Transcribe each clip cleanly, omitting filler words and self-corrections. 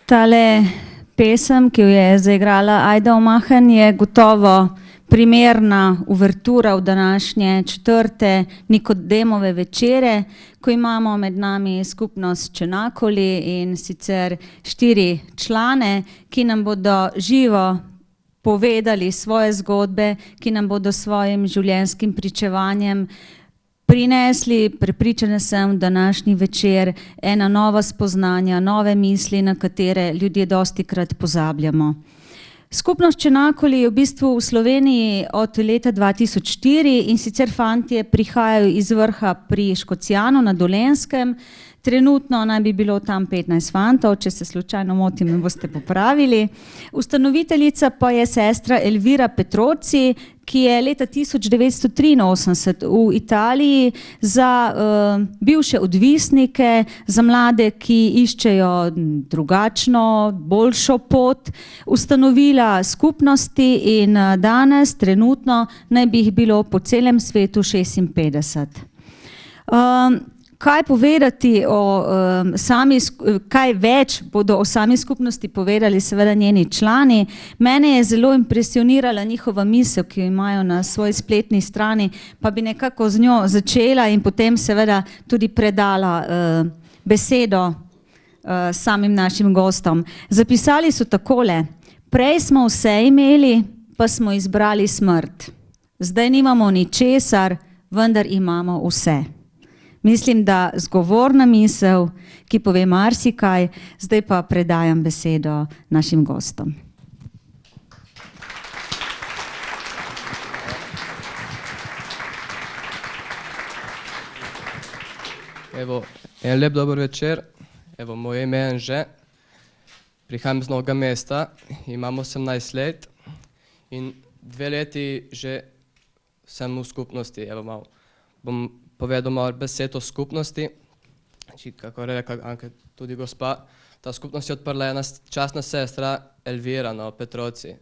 Tale pesem, ki jo je zaigrala Ajda Omahen, je gotovo primerna uvertura v današnje četrte Nikodemove večere, ko imamo med nami skupnost Čenakoli in sicer 4 člane, ki nam bodo živo povedali svoje zgodbe, ki nam bodo svojim življenjskim pričevanjem prinesli, prepričana sem, v današnji večer ena nova spoznanja, nove misli, na katere ljudje dostikrat pozabljamo. Skupnost Čenakoli je v bistvu v Sloveniji od leta 2004 in sicer fantje prihajajo iz Vrha pri Škocjanu na Dolenjskem. Trenutno naj bi bilo tam 15 fantov, če se slučajno motim, me boste popravili. Ustanoviteljica pa je sestra Elvira Petroci, ki je leta 1983 v Italiji za bivše odvisnike, za mlade, ki iščejo drugačno, boljšo pot, ustanovila skupnosti in danes, trenutno, naj bi jih bilo po celem svetu 56. Kaj povedati kaj več bodo o sami skupnosti povedali seveda njeni člani. Mene je zelo impresionirala njihova misel, ki jo imajo na svoji spletni strani, pa bi nekako z njo začela in potem seveda tudi predala besedo samim našim gostom. Zapisali so takole: prej smo vse imeli, pa smo izbrali smrt. Zdaj nimamo ničesar, vendar imamo vse. Mislim, da zgovorna misel, ki pove marsikaj, zdaj pa predajam besedo našim gostom. Evo, en lep dober večer. Evo, moje ime je Anže. Prihajam z Novega mesta, imam 18 let in 2 leti že sem v skupnosti. Evo, malo bom povedal malo besed o skupnosti. Kako je rekla Anka, tudi gospa, ta skupnost je odprla ena častna sestra Elvira Petroci.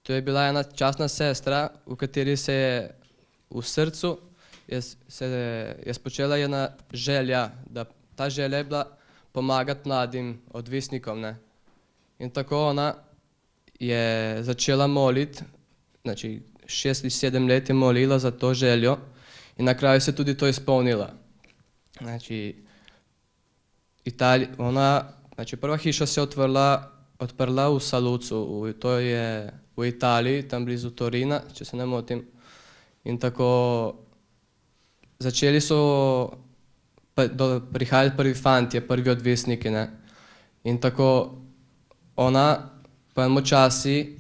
To je bila ena častna sestra, v kateri se je v srcu je spočela ena želja, da ta želja je bila pomagati mladim odvisnikom. Ne? In tako ona je začela moliti, znači 6 ali 7 let je molila za to željo. In na kraju se tudi to izpolnila. Znači, prva hiša se odprla v Salucu, to je v Italiji, tam blizu Torina, če se ne motim. In tako začeli so prihajati prvi fantje, prvi odvisniki. Ne? In tako ona po enem časi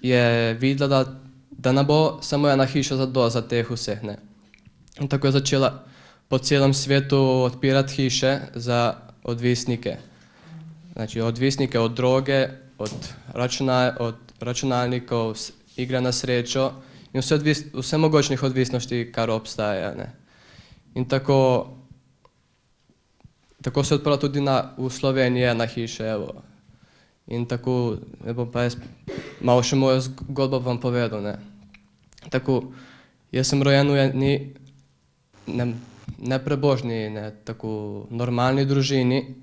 je videla, da ne bo samo ena hiša za teh vseh. Ne? In tako je začela po celem svetu odpirati hiše za odvisnike. Znači, odvisnike od droge, od računalnikov, igre na srečo in vse mogočnih odvisnosti, kar obstaja. Ne. In tako se je odprla tudi v Sloveniji ena hiša. Evo. In tako, pa jaz malo še mojo zgodbo vam povedal. Ne. Tako, jaz sem rojen v eni neprebožni, tako normalni družini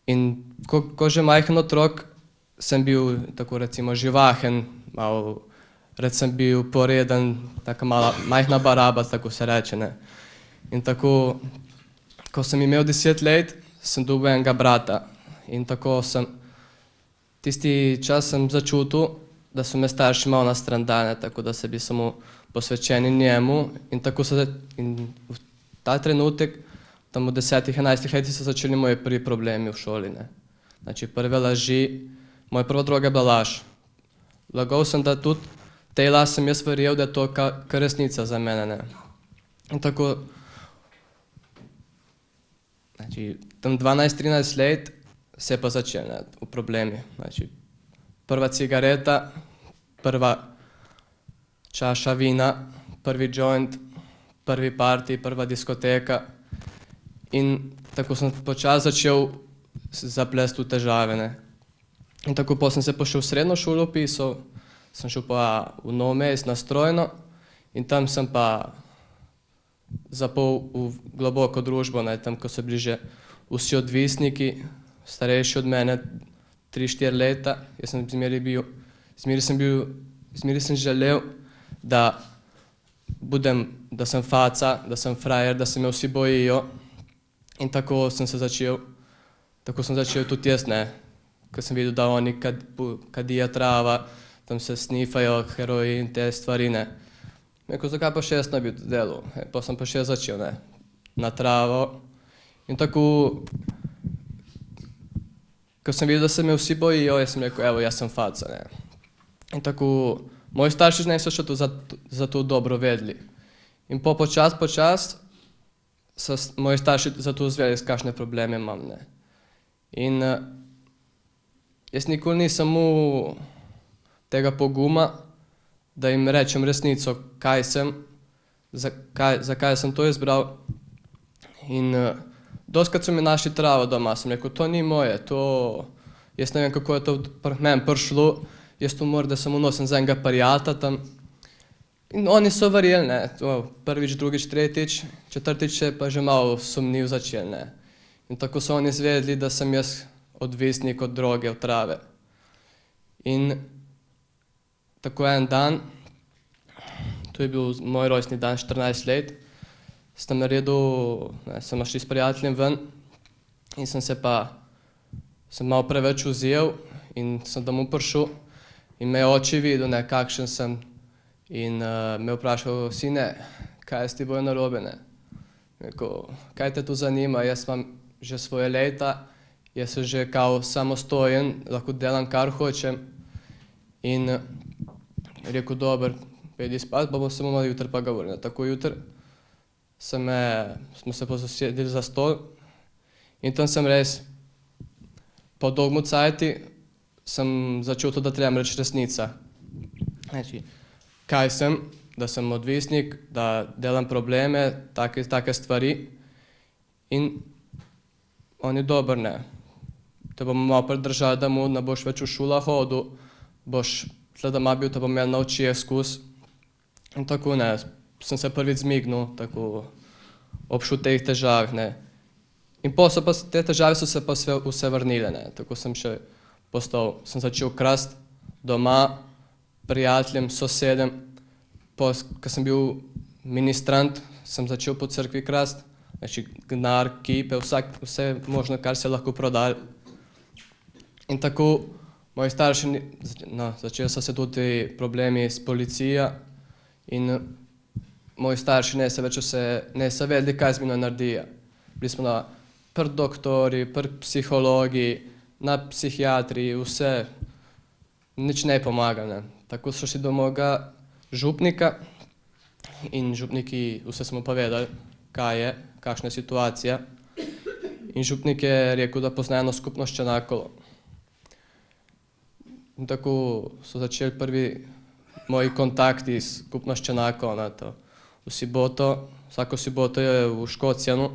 in ko že majhen otrok sem bil tako recimo živahen, malo rad sem bil poreden, taka majhna baraba, tako se reče. Ne. In tako, ko sem imel 10 let, sem dobil enega brata in tako tisti čas sem začutil, da so me starši malo nastrandali, tako da se bi samo posvečeni njemu in tako in v ta trenutek, tam v 10-11 letih so začeli moji prvi problemi v šoli. Ne. Znači prve laži, moja prva droga je bila laž. Lagal sem, da tudi tej laž sem jaz verjel, da je to kar resnica za mene. Ne. In tako, znači tam 12-13 let se je pa začel v problemi. Znači prva cigareta, prva čaša vina, prvi joint, prvi party, prva diskoteka in tako sem počasi začel zaplesti v težave. Ne. In tako sem se pošel v srednjo šolo vpisal, sem šel pa v Novo mesto na strojno in tam sem pa zapol v globoko družbo, ne, tam ko so bili že vsi odvisniki, starejši od mene, 3-4 leta, jaz sem zmeri sem želel, da sem faca, da sem frajer, da se me vsi bojijo. In tako sem začel tudi jaz, ne. Ko sem videl, da oni kadijo trava, tam se snifajo heroin, te stvari, ne. Rekel, zakaj pa še jaz ne bi to delal? Pa sem pa še začel, ne, na travo. In tako, ko sem videl, da se me vsi bojijo, jaz sem rekel, evo, jaz sem faca, ne. In tako, moji starši niso še za to dobro vedeli. In počas so moji starši za to izvedeli, kakšne probleme imam, ne. In jaz nikoli nisem imel tega poguma, da jim rečem resnico, kaj sem, zakaj sem to izbral. In dostikrat so mi našli travo doma, sem rekel, to ni moje, jaz ne vem, kako je to meni prišlo, jaz to morda samo nosim za enega prijatelja tam. In oni so verjeli, ne, prvič, drugič, tretjič, četrtič je pa že malo sumljivo začelo, ne. In tako so oni izvedeli, da sem jaz odvisnik od droge, od trave. In tako en dan, to je bil moj rojstni dan, 14 let, sem šli s prijateljem ven in sem malo preveč vzel in sem domov prišel in me je oče videl, ne, kakšen sem. In me vprašal, sine, kaj je s teboj narobe, ne. Rekel, kaj te to zanima, jaz imam že svoje leta, jaz sem že kao samostojen, lahko delam, kar hočem. In rekel, dober, pojdi spat, pa se bomo jutri pa govorili. Tako jutri smo se posedeli za stol in tam sem res po dolgem cajtu sem začutil, da trebam reči resnica. Znači, kaj sem, da sem odvisnik, da delam probleme, take stvari. In on je dober, ne. Te bomo malo pridržali, da ne boš več v šolah hodil, boš tle doma bil, te bom imel naučil skus. In tako, ne, sem se prvič zmignil, tako obšel teh težav, ne. In te težave so se pa vse vrnile, ne. Tako sem začel krasti doma, prijateljem, sosedem. Ko sem bil ministrant, sem začel po cerkvi krasti, znači denar, kipe, vse možno, kar se lahko proda. In tako moji starši, začeli so se tudi problemi s policijo in moji starši niso vedeli, kaj z menoj naredijo. Bili smo pri doktorji, pri psihologi, na psihiatriji, vse, nič ne je pomagalo, ne. Tako so šli do mojega župnika in župniki vse smo povedali, kaj je, kakšna je situacija. In župnik je rekel, da pozna eno skupnost Črnakovo. In tako so začeli prvi moji kontakti s skupnost Črnakovo. Vsako soboto je v Škocjanu,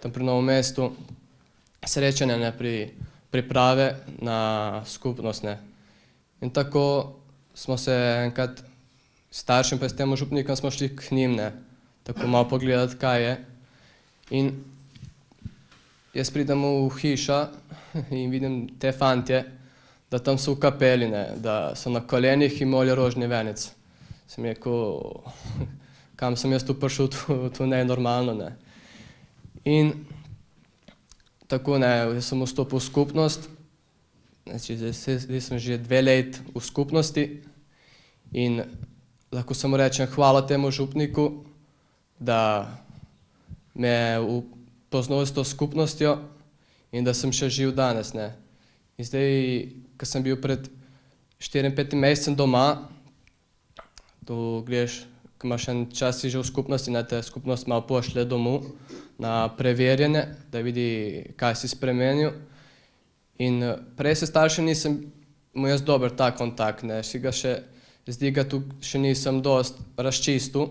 tam pri Novem mestu, srečanje, ne, priprave na skupnost, ne. In tako smo se enkrat staršem pa s tem župnikom smo šli k njim, ne, tako malo pogledati, kaj je. In jaz pridem v hišo in vidim te fantje, da tam so v kapeli, ne, da so na kolenih in molijo rožni venec. Sem rekel, kam sem jaz tu prišel, to ne je normalno, ne. In tako, ne, jaz sem vstopil v skupnost, znači zdaj sem že 2 leti v skupnosti in lahko samo rečem hvala temu župniku, da me je poznal s to skupnostjo in da sem še živ danes, ne. In zdaj, ko sem bil pred 4-5 mesecem doma, tu greš, ko imaš en čas si že v skupnosti, ne, te skupnost malo pošlje domov na preverjanje, da vidi, kaj si spremenil. In prej se staršem nisem imel jaz dober ta kontakt, ne, zdaj ga tu še nisem dosti razčistil.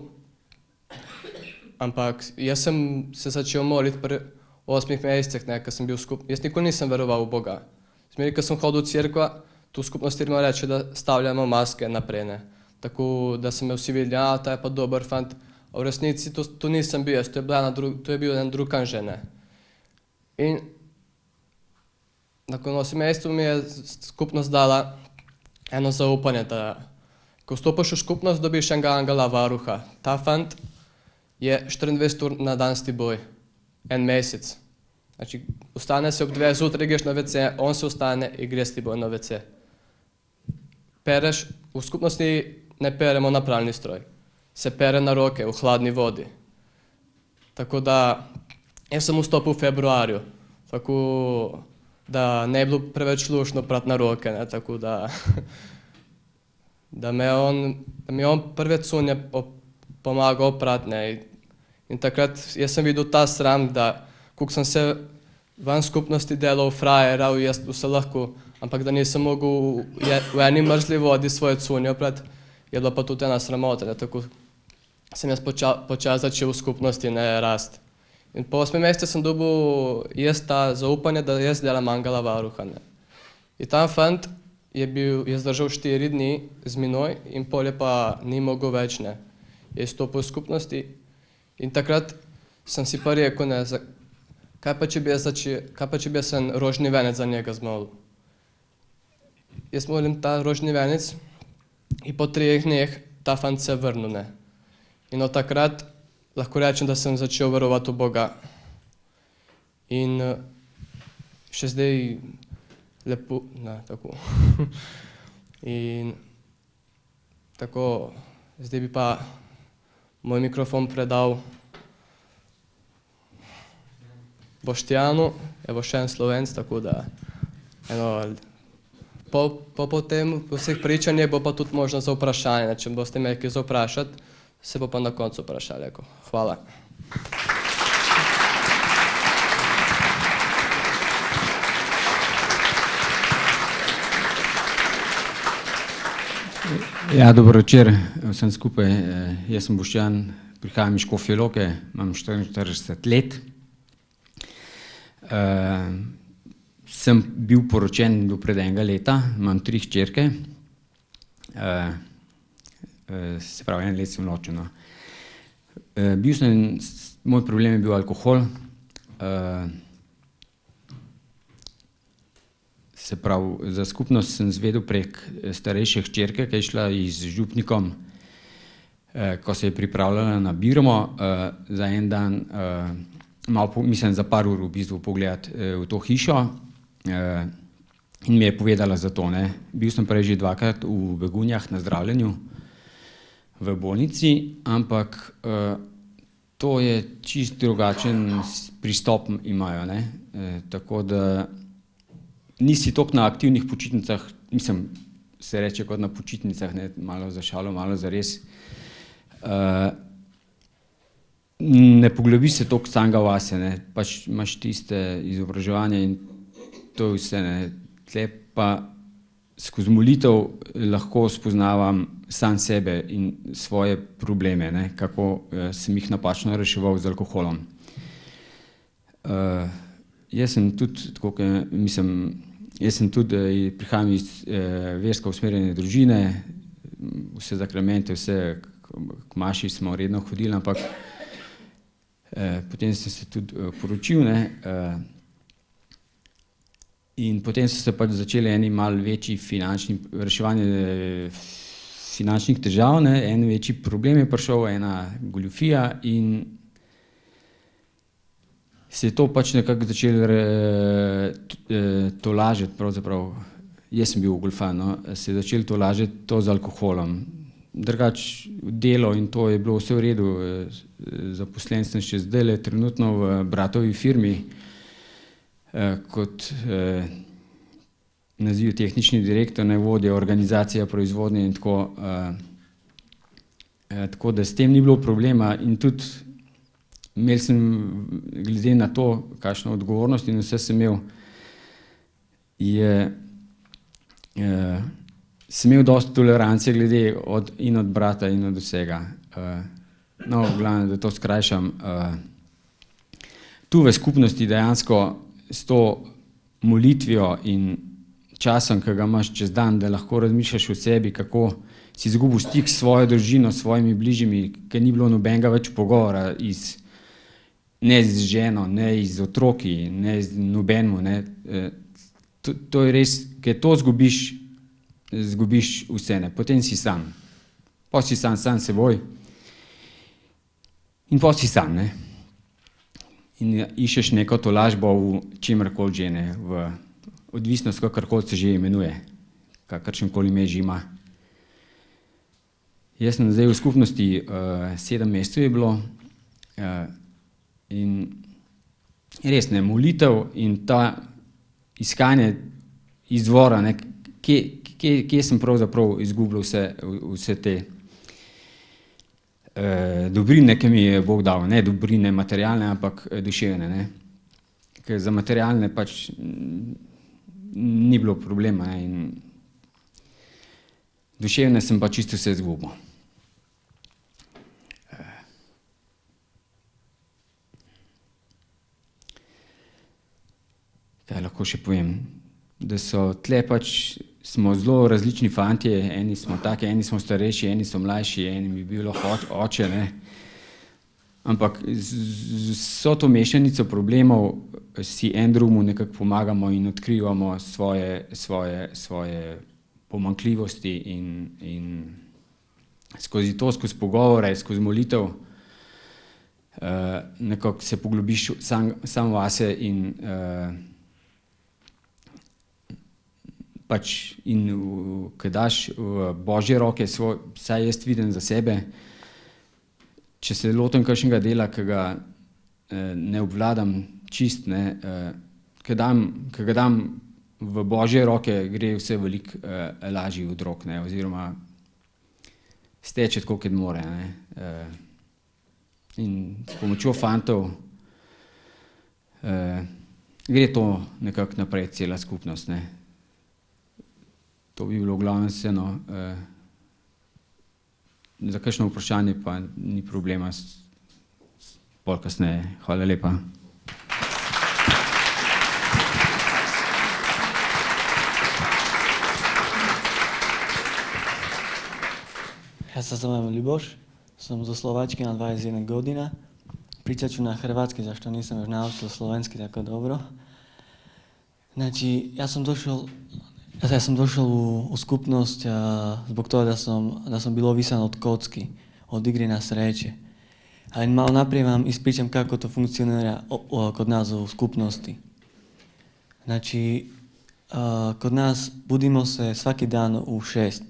Ampak jaz sem se začel moliti pri 8 mesecih, ne, ko sem bil jaz nikoli nisem veroval v Boga. Zmeraj, ko sem hodil v cerkvo, tu v skupnosti reče, da stavljamo maske naprej, ne. Tako da so me vsi videli, ta je pa dober fant. A v resnici to nisem bil jaz, to je bil en drug anže, ne. In nakon 8 mesecev mi je skupnost dala eno zaupanje, da ko vstopiš v skupnost, dobiš enega angela varuha. Ta fant je 24 ur na dan s teboj, en mesec. Znači, ustane se ob 2 zjutraj, greš na WC, on se ustane in gre s teboj na WC. Pereš, v skupnosti ne peremo na pralni stroj, se pere na roke v hladni vodi. Tako da, jaz sem vstopil v februarju, tako da ne je bilo preveč luštno prati na roke, ne, tako da, da mi je on prve cunje pomagal prati, ne. In takrat jaz sem videl ta sram, da koliko sem se van skupnosti delal frajera, jaz vse lahko, ampak da nisem mogel v eni mrzli vodi svoje cunje oprati, je bila pa tudi ena sramota, ne, tako sem jaz počasi začel v skupnosti, ne, rasti. In po 8 mesecih sem dobil jaz ta zaupanje, da jaz delam angela varuha, ne. In ta fant je zdržal 4 dni z menoj in pol je pa ni mogel več, ne. Je stopil v skupnosti in takrat sem si pa rekel, ne, kaj pa če bi jaz en rožni venec za njega zmolil. Jaz molim ta rožni venec in po 3 dneh ta fant se vrnil, ne. In od takrat lahko rečem, da sem začel verovati v Boga. In še zdaj lepo, ne, tako. In tako, zdaj bi pa moj mikrofon predal Boštjanu, evo še en Slovenc, tako da po tem, po vseh pričanjih bo pa tudi možno za vprašanje, če boste imeli kaj za vprašati, se bo pa na koncu vprašali. Hvala. Ja, dober večer vsem skupaj. Jaz sem Boštjan, prihajam iz Škofje Loke, imam 44 let. Sem bil poročen do pred 1 leta, imam 3 hčerke. Se pravi, 1 let sem ločen, no. Moj problem je bil alkohol. Se pravi, za skupnost sem izvedel prek starejše hčerke, ki je šla z župnikom, ko se je pripravljala na birmo, za en dan, mislim za par ur v bistvu pogledati v to hišo, in mi je povedala za to, ne. Bil sem prej že 2-krat v Begunjah na zdravljenju v bolnici, ampak to je čisto drugačen pristop imajo, ne. Tako da nisi toliko na aktivnih počitnicah, mislim, se reče kot na počitnicah, ne, malo za šalo, malo za res. Ne poglobiš se toliko samega vase, ne, pač imaš tiste izobraževanje in to je vse, ne. Tle pa skozi molitev lahko spoznavam sam sebe in svoje probleme, ne, kako sem jih napačno reševal z alkoholom. Jaz sem tudi, tako prihajam iz versko usmerjene družine, vse zakramente, vse k maši smo redno hodili, ampak potem sem se tudi poročil, ne, in potem so se pač začeli eni malo večji reševanje finančnih težav, ne, en večji problem je prišel, ena goljufija in se je to pač nekako začelo tolažiti, pravzaprav, jaz sem bil ogoljufan, no, se je začelo tolažiti to z alkoholom. Drugače delo in to je bilo vse v redu, zaposlen sem še zdajle trenutno v bratovi firmi, kot naziv tehnični direktor, ne, vodja organizacija proizvodnje in tako, tako da s tem ni bilo problema in tudi imel sem, glede na to, kakšno odgovornost in vse sem imel, sem imel dosti tolerance glede od brata in od vsega. No, v glavnem, da to skrajšam. Tu v skupnosti dejansko s to molitvijo in časom, ki ga imaš čez dan, da lahko razmišljaš o sebi, kako si izgubil stik s svojo družino, s svojimi bližnjimi, ker ni bilo nobenega več pogovora ne z ženo, ne z otroki, ne z nobenemu, ne. to je res, ker to zgubiš vse, ne, potem si sam. Pa si sam seboj in pa si sam, ne. In iščeš neko tolažbo v čemerkoli že, ne, v odvisnost, kakorkoli se že imenuje, kakršenkoli ime že ima. Jaz sem zdaj v skupnosti 7 mesecev je bilo in res, ne, molitev in ta iskanje izvora, ne, kje sem pravzaprav izgubljal vse te dobrine, ki mi je Bog dal, ne dobrine materialne, ampak duševne, ne. Ker za materialne pač ni bilo problema, ne, in duševne sem pa čisto vse izgubil. Kaj lahko še povem? Da so tle pač, smo zelo različni fantje, eni smo taki, eni smo starejši, eni so mlajši, eni bi bilo oče, ne. Ampak z vso to mešanico problemov si en drugemu nekako pomagamo in odkrivamo svoje pomanjkljivosti in skozi to, skozi pogovore, skozi molitev nekako se poglobiš sam vase in pač in ko daš v Božje roke vsaj jaz vidim za sebe, če se lotim kakšnega dela, ki ga ne obvladam čist, ne, ko ga dam v Božje roke, gre vse veliko lažje od rok, ne, oziroma steče tako, kot more, ne. In s pomočjo fantov gre to nekako naprej, cela skupnost, ne. To bi bilo v glavnem vse, no. Za kakšno vprašanje pa ni problema, pol kasneje. Hvala lepa. Ja sa zovem Ľuboš, som zo Slovačky, mám 21 godina. Pričat ću na hrvatski, zašto nisam još naučil slovenski tako dobro. Znači, ja sam došao u skupnost zbog toga da sam bilo ovisan od kocki, od igre na sreće. Ali malo naprijed vam ispričam kako to funkcionira kod nas u skupnosti. Znači, kod nas budimo se svaki dan u 6.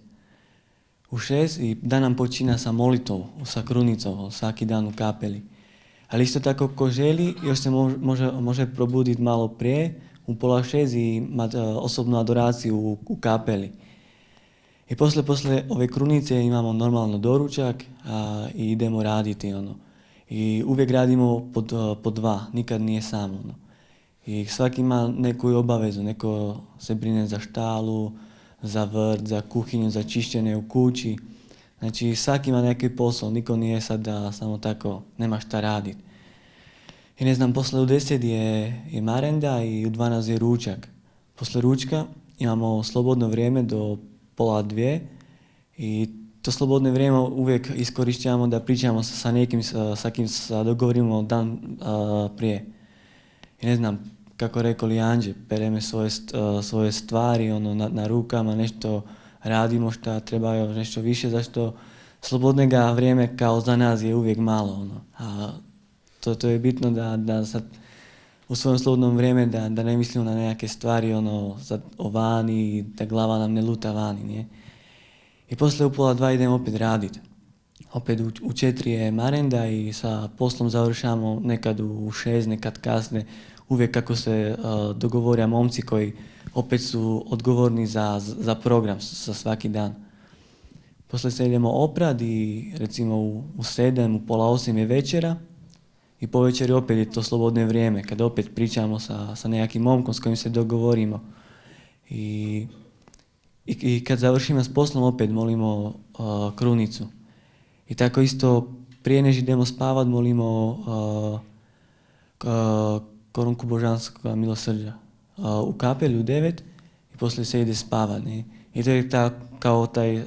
U 6 i dan nam počina sa molitvom, sa krunicom, svaki dan u kapeli. Ali isto tako ko želi, još se može probuditi malo prije, u 5:30 i imati osobnu adoraciju u kapeli. I posle ove krunice imamo normalno doručak i idemo raditi. I uvijek radimo po 2, nikad nije sam. I svaki ima neku obavezu, neko se brine za štalu, za vrt, za kuhinju, za čišćenje u kući. Znači svaki ima neki posao, niko nije sad da samo tako nema šta raditi. I ne znam, posle u 10 je marenda i u 12 je ručak. Posle ručka imamo slobodno vrijeme do 1:30 i to slobodno vrijeme uvijek iskorišćavamo da pričamo sa nekim, sa kim dogovorimo dan prije. I ne znam, kako rekao Lijanđe, pereme svoje stvari na rukama, nešto radimo šta treba nešto više, zašto slobodnega vrijeme kao za nas je uvijek malo. A to je bitno da sad u svojem slobodnom vrijeme da ne mislimo na nekakve stvari o vani, da glava nam ne luta vani. Nije? I poslije u 1:30 idemo opet raditi. Opet u 4 je marenda i sa poslom završamo nekad u 6, nekad kasne. Uvijek kako se dogovorja momci koji opet su odgovorni za program za svaki dan. Poslije se idemo oprat i recimo u 7, u 7:30 je večera i po večeri opet je to slobodno vrijeme kada opet pričamo sa nekakvim momkom s kojim se dogovorimo. I kad završimo s poslom opet molimo krunicu. I tako isto prije než idemo spavat molimo korunku božanskog milosrđa u kapelju u 9 i poslije se ide spavat. Ne? I to je kao taj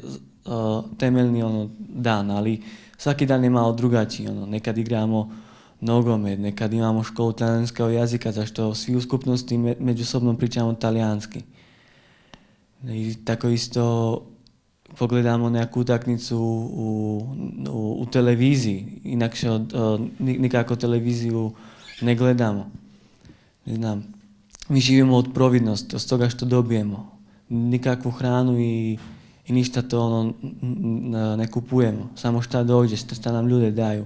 temeljni dan, ali svaki dan je malo drugačiji. Nekad igramo nogomet, nekad imamo školu talijanskog jazika, zašto svi u skupnosti međusobno pričamo talijanski. I tako isto pogledamo neku utakmicu u televiziji, inakše nikako televiziju ne gledamo. Ne znam, mi živimo od providnosti, od toga što dobijemo. Nikakvu hranu i ništa to ne kupujemo, samo šta dođe, šta nam ljude daju.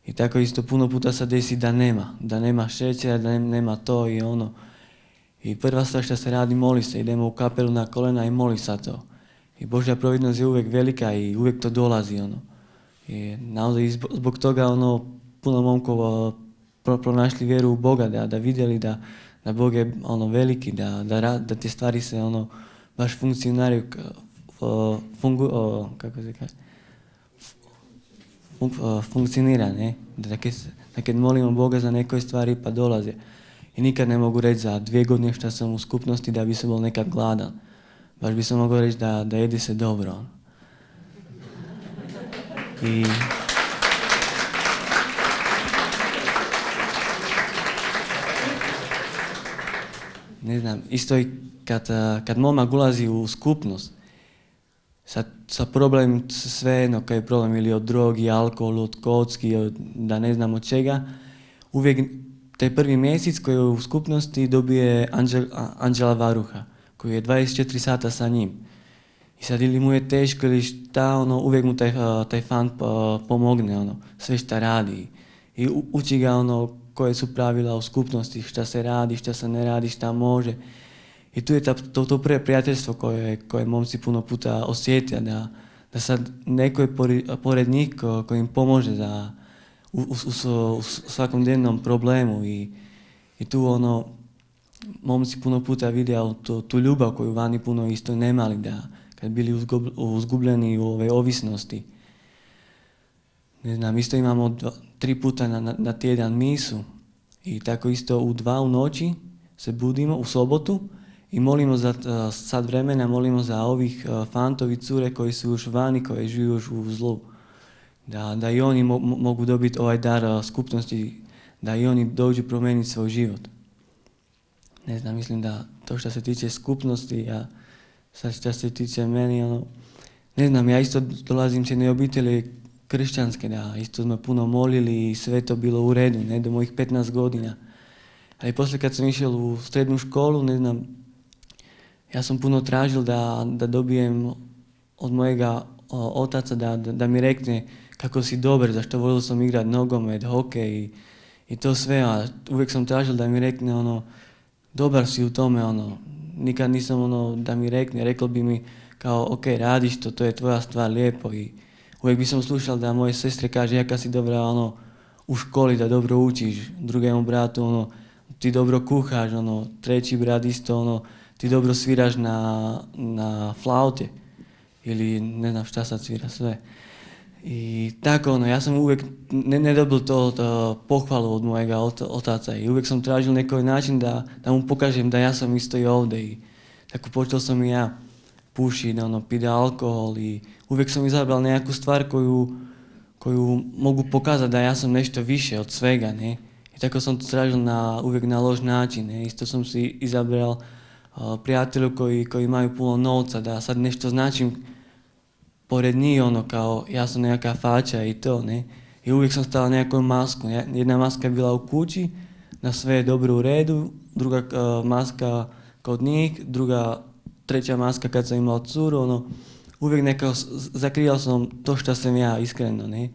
I tako isto puno puta se desi da nema šećera, da nema to i ono. I prva stvar što se radi, moli se, idemo u kapelu na kolena i moli se to. I Božja providnost je uvijek velika i uvijek to dolazi, ono. I zbog toga, puno momkova pronašli vjeru u Boga, da vidjeli da Bog je, veliki, da te stvari se, baš funkcioniraju, funkcionira, ne? Da kad molimo Boga za neke stvari pa dolaze. I nikad ne mogu reći za 2 godine što sam u skupnosti da bi se bol nekad gladan. Baš bi se mogao reći da jedi se dobro. I ne znam, isto i kad momak ulazi u skupnost, sa problem svejedno kaj je problem ili od drogi, alkoholu, od kocki, da ne znam od čega, uvijek taj prvi mjesec koji je u skupnosti dobije anđela varuha, koji je 24 sata sa njim. I sad ili mu je teško ili šta, uvijek mu taj fan pomogne, sve šta radi. I uči ga koje su pravila u skupnosti, šta se radi, šta se ne radi, šta može. I tu je to prvo prijateljstvo koje momci puno puta osjete, da sad neko je pored njih koji im pomože u svakodnevnom problemu. I tu momci puno puta vidjeli tu ljubav koju vani puno isto nemali, da kad bili uzgubljeni u ove ovisnosti. Ne znam, isto imamo 3 puta na tjedan misu i tako isto u 2 u noći se budimo u sobotu i molimo za sad vremena, molimo za ovih fantovi cure koji su još vani, koji žive još u zlu. Da i oni mogu dobiti ovaj dar skupnosti, da i oni dođu promijeniti svoj život. Ne znam, mislim da to što se tiče skupnosti, a sad što se tiče meni, ne znam, ja isto dolazim s jedne obitelji kršćanske, da isto smo puno molili i sve to bilo u redu, ne, do mojih 15 godina. Ali poslije kad sam išao u srednju školu, ne znam, ja sam puno tražil da dobijem od mojega otaca da mi rekne kako si dobar, zašto volio sam igrati nogomet, hokej i to sve, a uvijek sam tražil da mi rekne dobar si u tome, nikad nisam da mi rekne, rekao bi mi kao ok, radiš to je tvoja stvar, lijepo i uvijek bi sam slušal da moje sestre kaže jaka si dobra u školi, da dobro učiš, drugemu bratu ti dobro kuhaš, treći brat isto ti dobro sviraš na flaute ili ne znam šta sad svira sve. I tako ja sam uvijek ne dobil to pohvalu od mojega otaca i uvijek sam tražil neki način da mu pokažem da ja sam isto i ovdje i tako počeo sam i ja pušiti, pide alkohol i uvijek sam izabral nekakvu stvar koju mogu pokazati da ja sam nešto više od svega, ne. I tako sam to tražil uvijek na loš način, ne. Isto sam si izabral prijatelju koji imaju puno novca, da sad nešto značim pored njih, kao ja sam nekakva fača i to, ne. I uvijek sam stavila nekakvu masku, jedna maska je bila u kući, da sve je dobro u redu, druga maska kod njih, treća maska kad sam imao curu, uvijek nekako zakrijao sam to što sam ja, iskreno, ne.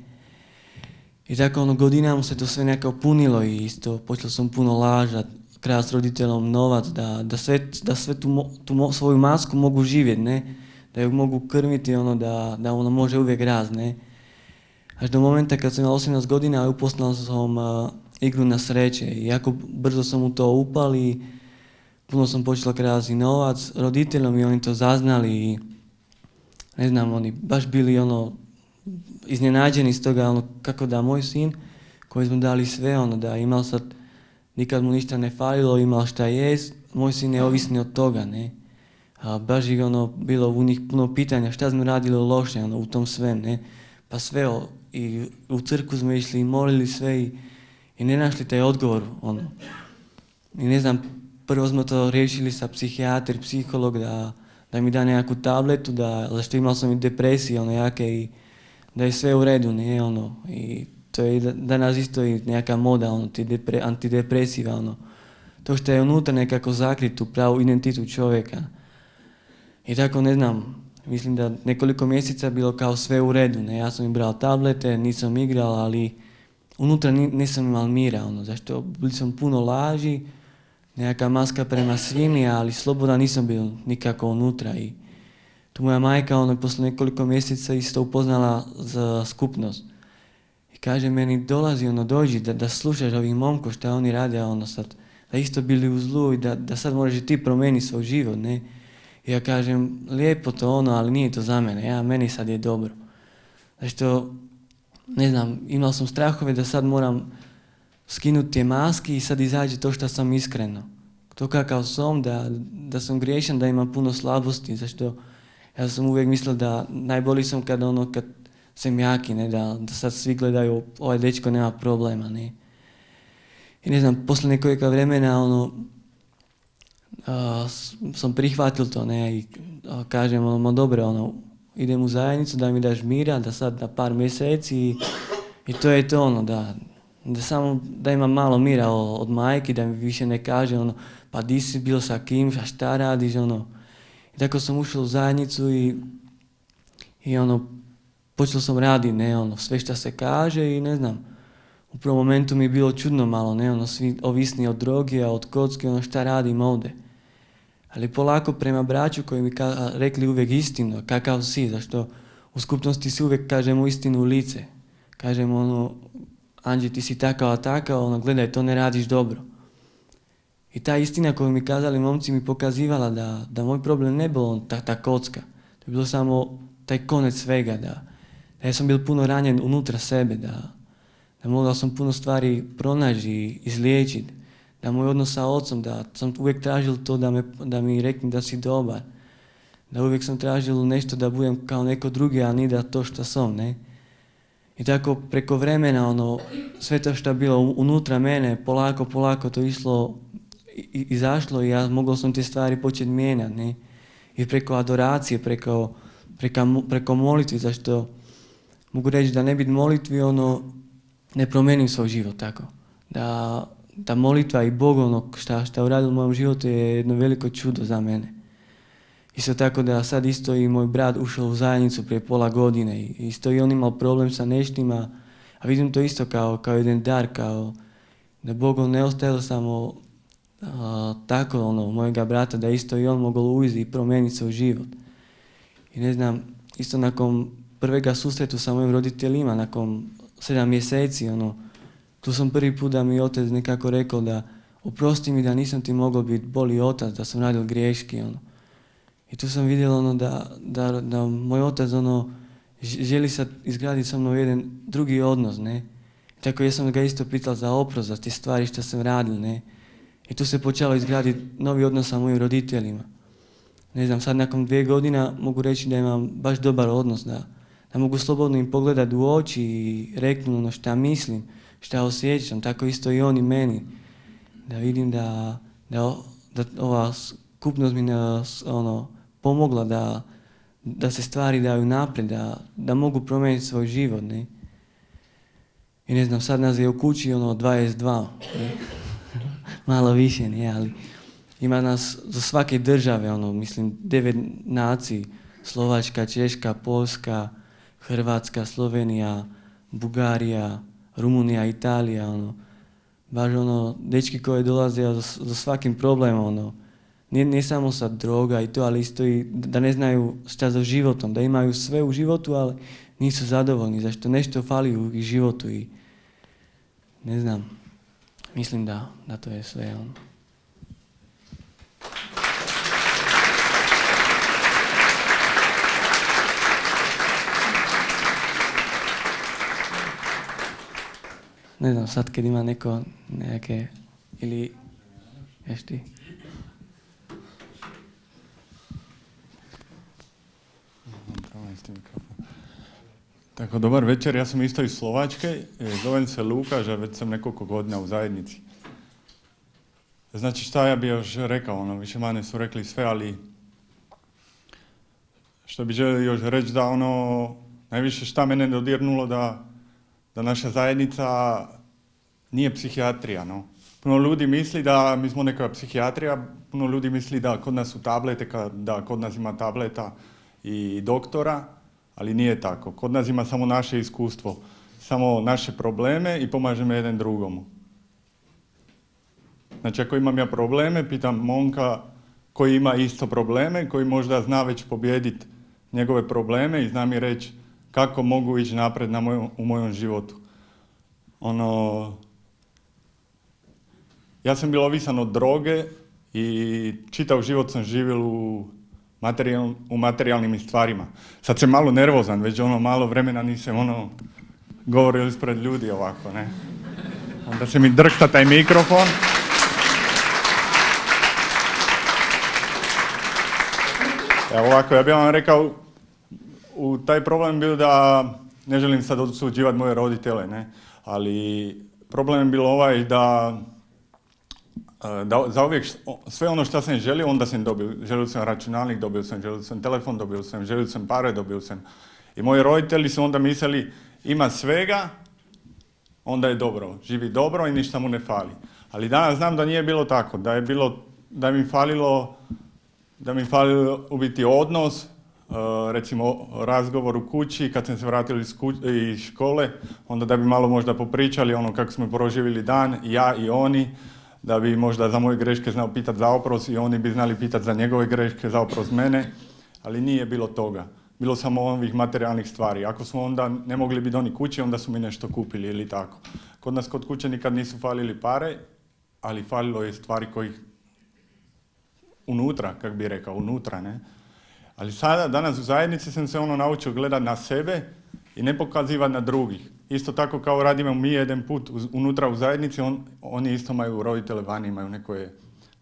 I tako godinama se to sve nekako punilo i isto počeo sam puno lažat, kraja s roditelom novac, da sve tu svoju masku mogu živjeti, ne. Da ju mogu krmiti, da ona može uvijek rast, ne. Až do momenta kad sam imao 18 godina upoznao sam igru na sreće i jako brzo sam u to upal i puno sam počela krasti novac roditeljom i oni to zaznali i ne znam, oni baš bili iznenađeni s toga kako da moj sin koji smo dali sve da imao sad, nikad mu ništa ne falilo, imao šta jest, moj sin je ovisni od toga, ne. A baš je bilo u njih puno pitanja šta smo radili loše u tom svem, ne. Pa sve i u crkvu smo išli i molili sve i ne našli taj odgovor. Ono. I ne znam, prvo smo to riješili sa psihijatr, psiholog da mi da nekakvu tabletu, zašto imao sam i depresije ono, jake i da je sve u redu, ne, ono, i to je danas isto i nekakva moda, ono, antidepresiva, ono, to što je unutra nekako zakrit u pravu identitu čovjeka. I tako, ne znam, mislim da nekoliko mjeseca bilo kao sve u redu, ne, ja sam im brao tablete, nisam igrao, ali unutra nisam imao mira, ono, zašto bili sam puno laži, nekakva maska prema svimi, ali slobodan nisam bio nikako unutra i tu moja majka, ono, poslije nekoliko mjeseca isto upoznala za skupnost. I kaže meni, dolazi, ono, dođi da slušaš ovih momko šta oni rade, ono, sad, da isto bili u zlu i da sad možeš i ti promijeniti svoj život, ne. I ja kažem, lijepo to ono, ali nije to za mene, meni sad je dobro. Zašto, ne znam, imao sam strahove da sad moram skinuti te maski i sad izađe to što sam iskreno. To kakav sam, da sam griješan, da imam puno slabosti, zašto ja sam uvijek mislio da najbolji sam kad sam jaki, ne, da sad svi gledaju, ovaj dečko nema problema, ne. I ne znam, poslije nekoliko vremena, ono, sam prihvatio to, ne, i kažem, ono, dobro, ono, idem u zajednicu da mi daš mira, da sad na par mjeseci i to je to, ono, da samo da imam malo mira od majke, da mi više ne kaže, ono, pa di si bio sa kim, a šta radiš, ono. I tako sam ušao u zajednicu i ono, počeo sam raditi, ne, ono, sve što se kaže i ne znam, u prvom momentu mi je bilo čudno malo, ne, ono, svi ovisni od droge, od kocke, ono, šta radim ovdje. Ali polako prema braću koji mi rekli uvijek istinu, kakav si, zašto u skupnosti si uvijek kažemo istinu u lice. Kažemo, ono, Anđi, ti si takav, a takav, ono, gledaj, to ne radiš dobro. I ta istina koju mi kazali momci mi pokazivala da moj problem ne bilo ta kocka. To je bilo samo taj konec svega, da ja sam bil puno ranjen unutra sebe, da mogao sam puno stvari pronaći i izliječiti. Da moj odnos sa ocom, da sam uvijek tražil to da mi rekne da si dobar. Da uvijek sam tražil nešto da budem kao neko drugi, a ni da to što sam, ne. I tako preko vremena, ono, sve to što je bilo unutra mene, polako to išlo, izašlo i ja mogao sam te stvari početi mijenjati, ne. I preko adoracije, preko molitvi, zašto mogu reći da ne biti molitvi, ono, ne promijenim svoj život, tako. Da molitva i Bog, ono, šta uradio u mojem životu je jedno veliko čudo za mene. Isto tako da sad isto i moj brat ušao u zajednicu prije pola godine i isto i on imao problem sa neštima, a vidim to isto kao jedan dar, kao da Bog ne ostavio samo tako, ono, mojega brata, da isto i on mogao ući i promijeniti svoj život. I ne znam, isto nakon prvega susretu sa mojim roditeljima, nakon 7 mjeseci, ono, tu sam prvi put da mi otac nekako rekao da oprosti mi da nisam ti mogao biti bolji otac, da sam radio greški, ono. I tu sam vidio, ono, da moj otac, ono, želi sad izgraditi sa mnom jedan drugi odnos, ne. I tako ja sam ga isto pitao za oprost, za te stvari što sam radio, ne. I tu se počelo izgraditi novi odnos sa mojim roditeljima. Ne znam, sad nakon 2 godine mogu reći da imam baš dobar odnos, da mogu slobodno im pogledati u oči i reknuti ono šta mislim, šta osjećam, tako isto i oni meni. Da vidim da ova skupnost mi ono, pomogla da se stvari daju naprijed, da mogu promijeniti svoj život, ne. I ne znam, sad nas je u kući ono 22, ne? Malo više, ne, ali ima nas za svake države, ono, mislim, 9 nacij, Slovačka, Češka, Poljska, Hrvatska, Slovenija, Bugarija, Rumunija, Italija, ono, baš ono, dečki koji dolaze za svakim problemom, ono, ne samo sa droga i to, ali isto i da ne znaju šta za životom, da imaju sve u životu, ali nisu zadovoljni, zašto nešto fali u životu i ne znam, mislim da to je sve, ono. Ne znam, sad kad ima neko neke, ili ješ ti? Tako, dobar večer, ja sam isto iz Slovačke, zovem se Lukaš, a već sam nekoliko godina u zajednici. Znači šta ja bi još rekao, više manje su rekli sve, ali što bi želio još reći da najviše šta mene dodirnulo da naša zajednica nije psihijatrija, Puno ljudi misli da mi smo neka psihijatrija, puno ljudi misli da kod nas su tablete, da kod nas ima tableta i doktora, ali nije tako. Kod nas ima samo naše iskustvo, samo naše probleme i pomažemo jedan drugomu. Znači ako imam ja probleme, pitam momka koji ima isto probleme, koji možda zna već pobijediti njegove probleme i zna mi reći kako mogu ići napred u mojom životu. Ja sam bio ovisan od droge i čitav život sam živio u materijalnim stvarima. Sad sam malo nervozan, već malo vremena nisam govorio ispred ljudi ovako, ne. Onda se mi drhta taj mikrofon. Ovako, ja bih vam rekao, taj problem bio da, ne želim sad osuđivati moje roditelje, ne, ali problem je bilo da za uvijek sve ono što sam želio, onda sam dobio. Želio sam računalnik, želio sam telefon, želio sam pare, dobio sam. I moji roditelji su onda mislili, ima svega, onda je dobro, živi dobro i ništa mu ne fali. Ali danas znam da nije bilo tako, da mi falilo u biti odnos, recimo razgovor u kući, kad sam se vratio iz škole, onda da bi malo možda popričali kako smo proživjeli dan, ja i oni, da bi možda za moje greške znao pitati za oprost i oni bi znali pitati za njegove greške, za oprost mene, ali nije bilo toga. Bilo samo ovih materijalnih stvari. Ako smo onda ne mogli biti oni kući, onda su mi nešto kupili ili tako. Kod nas kod kuće nikad nisu falili pare, ali falilo je stvari kojih unutra, kak bi rekao, unutra, ne. Ali sada, danas u zajednici sam se naučio gledati na sebe i ne pokazivati na drugih. Isto tako kao radimo mi jedan put unutra u zajednici, oni isto imaju roditelje vani, imaju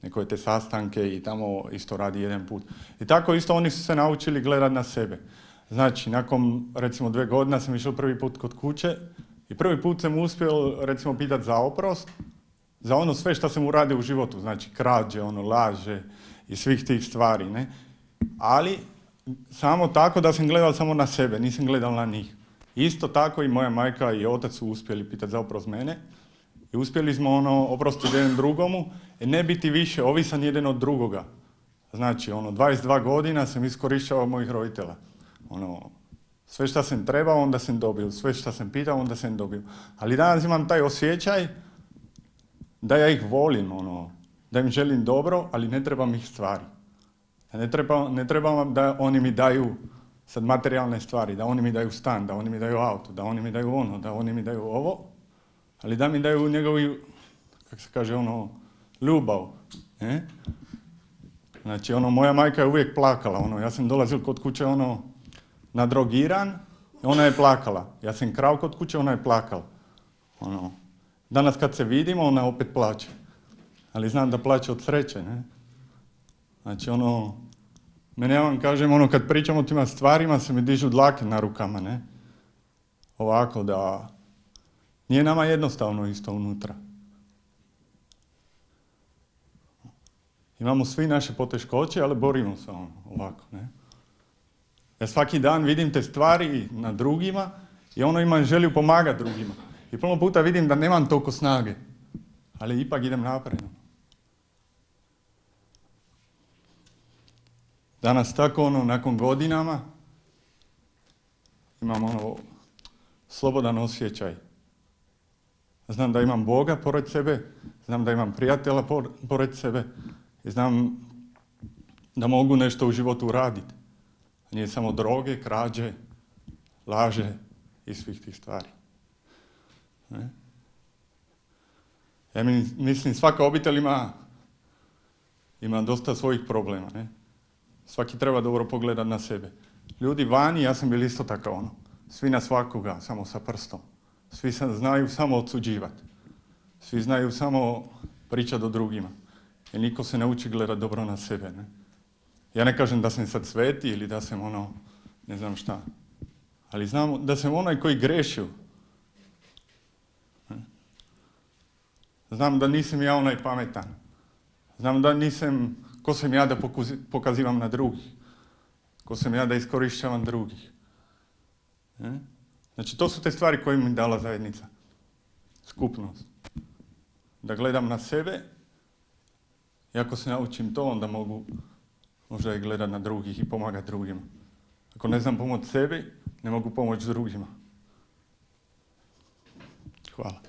nekoje te sastanke i tamo isto radi jedan put. I tako isto oni su se naučili gledati na sebe. Znači, nakon recimo 2 godine sam išao prvi put kod kuće i prvi put sam uspio recimo pitati za oprost, za sve što sam uradio u životu, znači krađe, laže i svih tih stvari, ne. Ali samo tako da sam gledao samo na sebe, nisam gledao na njih. Isto tako i moja majka i otac su uspjeli pitati za oprost mene i uspjeli smo oprostiti jedan drugomu i ne biti više ovisan jedan od drugoga. Znači, 22 godina sam iskorištavao mojih roditelja. Sve što sam trebao, onda sam dobio. Sve što sam pitao, onda sam dobio. Ali danas imam taj osjećaj da ja ih volim, da im želim dobro, ali ne trebam ih stvari. Ne trebam da oni mi daju sad materijalne stvari, da oni mi daju stan, da oni mi daju auto, da oni mi daju da oni mi daju ovo, ali da mi daju njegovi, kako se kaže, ljubav. Znači, moja majka je uvijek plakala, ja sam dolazil kod kuće, nadrogiran, ona je plakala. Ja sam krao kod kuće, ona je plakala. Danas kad se vidimo, ona opet plače. Ali znam da plače od sreće, ne? Znači, mene ja vam kažem, kad pričam o tima stvarima, se mi dižu dlake na rukama, ne? Ovako da nije nama jednostavno isto unutra. Imamo svi naše poteškoće, ali borimo se ovako, ne? Ja svaki dan vidim te stvari na drugima i imam želju pomagati drugima. I puno puta vidim da nemam toliko snage, ali ipak idem napred. Danas tako, nakon godinama, imam slobodan osjećaj. Znam da imam Boga pored sebe, znam da imam prijatelja pored sebe i znam da mogu nešto u životu uraditi. Nije samo droge, krađe, laže i svih tih stvari. Ne? Ja mislim, svaka obitelj ima dosta svojih problema, ne? Svaki treba dobro pogledati na sebe. Ljudi vani, ja sam bil isto tako, svi na svakoga, samo sa prstom. Svi znaju samo odsuđivati. Svi znaju samo pričati o drugima. I niko se ne uči gledati dobro na sebe, ne? Ja ne kažem da sam sad sveti ili da sam ne znam šta. ali znam da sam onaj koji grešio. Znam da nisam ja onaj pametan. Znam da nisam, ko sam ja da pokazivam na drugih. Ko sam ja da iskorišćavam drugih. Znači, to su te stvari koje mi dala zajednica. Skupnost. Da gledam na sebe i ako se naučim to, onda mogu možda i gledati na drugih i pomagati drugima. Ako ne znam pomoći sebi, ne mogu pomoći drugima. Hvala.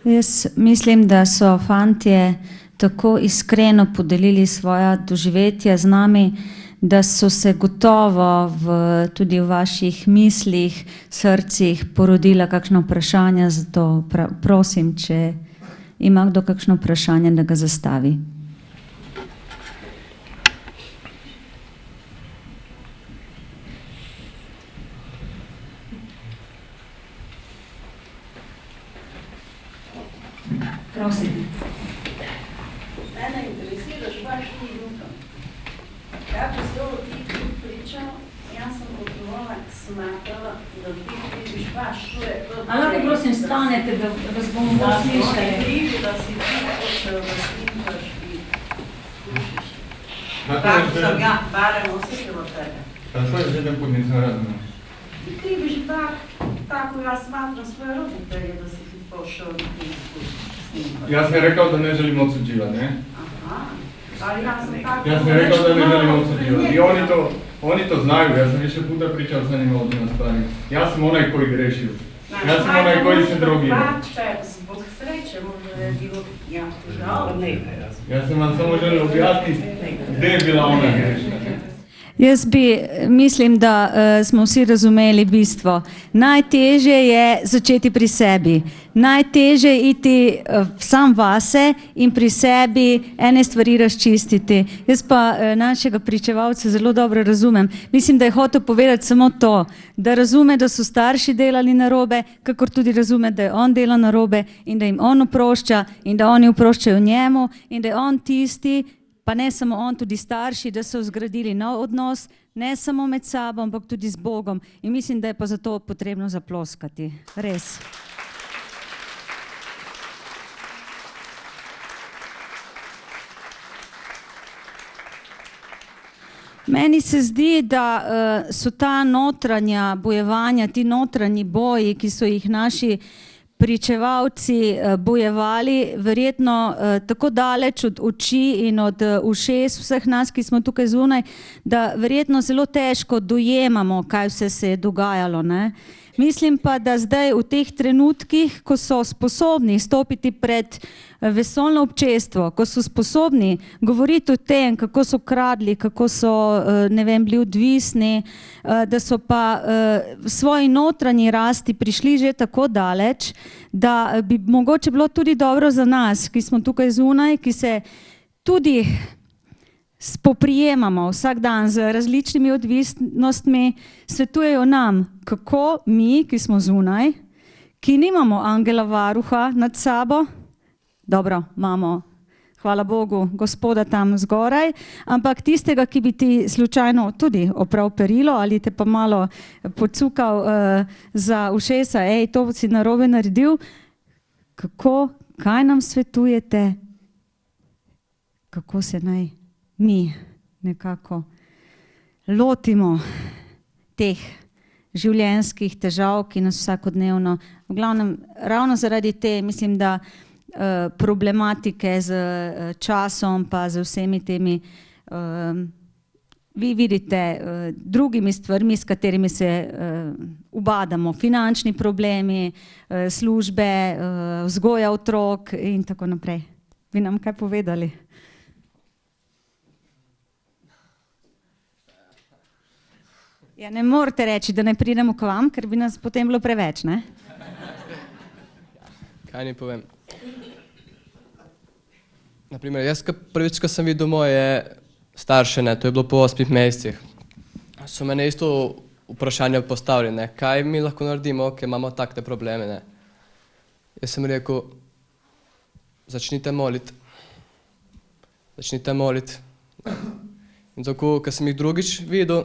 Jaz mislim, da so fantje tako iskreno podelili svoja doživetja z nami, da so se gotovo tudi v vaših mislih, srcih porodila kakšno vprašanje, zato prosim, če ima kdo kakšno vprašanje, da ga zastavi. Prosim. Mene interesiraš baš ti ljuto. Ja, ko si ovo ti pričal, jaz sem gotovo smatrala, da ti vidiš baš, to je to. A lahko prosim stanete, da vas bomo bolj slišali. Da krivi, da si ti hočel, da slišaš in slušiš. Tako sem ja, barem osjetila tebe. A to je jedan put nisam razumio. Ti kriviš tako ja smatram svoje roditelje, da si ti pošao na tim slušati. Ja sam rekao da ne želim odsuđivati, ne? Aha, ali ja sam tako... Ja sam rekao da ne želim odsuđivati i oni to znaju, ja sam više puta pričao sa njima o tim stvari. Ja sam onaj koji grešio. Ja sam onaj koji se drogira. Zbog sreće možda je bilo jako žao. Ja sam vam samo želio objasniti gdje je bila ona grešna. Jaz mislim, da smo vsi razumeli bistvo. Najtežje je začeti pri sebi. Najtežje je iti sam vase in pri sebi ene stvari razčistiti. Jaz pa našega pričevalca zelo dobro razumem. Mislim, da je hotel povedati samo to, da razume, da so starši delali narobe, kakor tudi razume, da je on delal narobe in da jim on oprošča in da oni oproščajo njemu in da je on tisti, pa ne samo on, tudi starši, da so zgradili nov odnos, ne samo med sabo, ampak tudi z Bogom. In mislim, da je pa zato potrebno zaploskati. Res. Meni se zdi, da so ta notranja bojevanja, ti notranji boji, ki so jih naši pričevalci bojevali, verjetno tako daleč od oči in od ušes vseh nas, ki smo tukaj zunaj, da verjetno zelo težko dojemamo, kaj vse se je dogajalo, ne? Mislim pa, da zdaj v teh trenutkih, ko so sposobni stopiti pred vesoljno občestvo, ko so sposobni govoriti o tem, kako so kradli, kako so, ne vem, bili odvisni, da so pa v svoji notranji rasti prišli že tako daleč, da bi mogoče bilo tudi dobro za nas, ki smo tukaj zunaj, ki se tudi spoprijemamo vsak dan z različnimi odvisnostmi, svetujejo nam, kako mi, ki smo zunaj, ki nimamo angela varuha nad sabo, dobro, imamo, hvala Bogu, Gospoda tam zgoraj, ampak tistega, ki bi ti slučajno tudi opral perilo ali te pa malo pocukal za ušesa, to si narobe naredil, kaj nam svetujete, kako se naj mi nekako lotimo teh življenjskih težav, ki nas vsakodnevno, v glavnem, ravno zaradi te, mislim, da problematike z časom pa z vsemi temi, vi vidite, drugimi stvarmi, s katerimi se ubadamo, finančni problemi, službe, vzgoja otrok in tako naprej. Bi nam kaj povedali? Ja, ne morate reči, da ne pridemo k vam, ker bi nas potem bilo preveč, ne? Kaj ni povem? Naprimer, jaz prvič, ko sem videl moje starše, to je bilo po 8 mesecih. so mene isto vprašanja postavili, ne, kaj mi lahko naredimo, ker imamo takte probleme, ne. Jaz sem rekel, začnite moliti. Začnite moliti. In tako, ko sem jih drugič videl,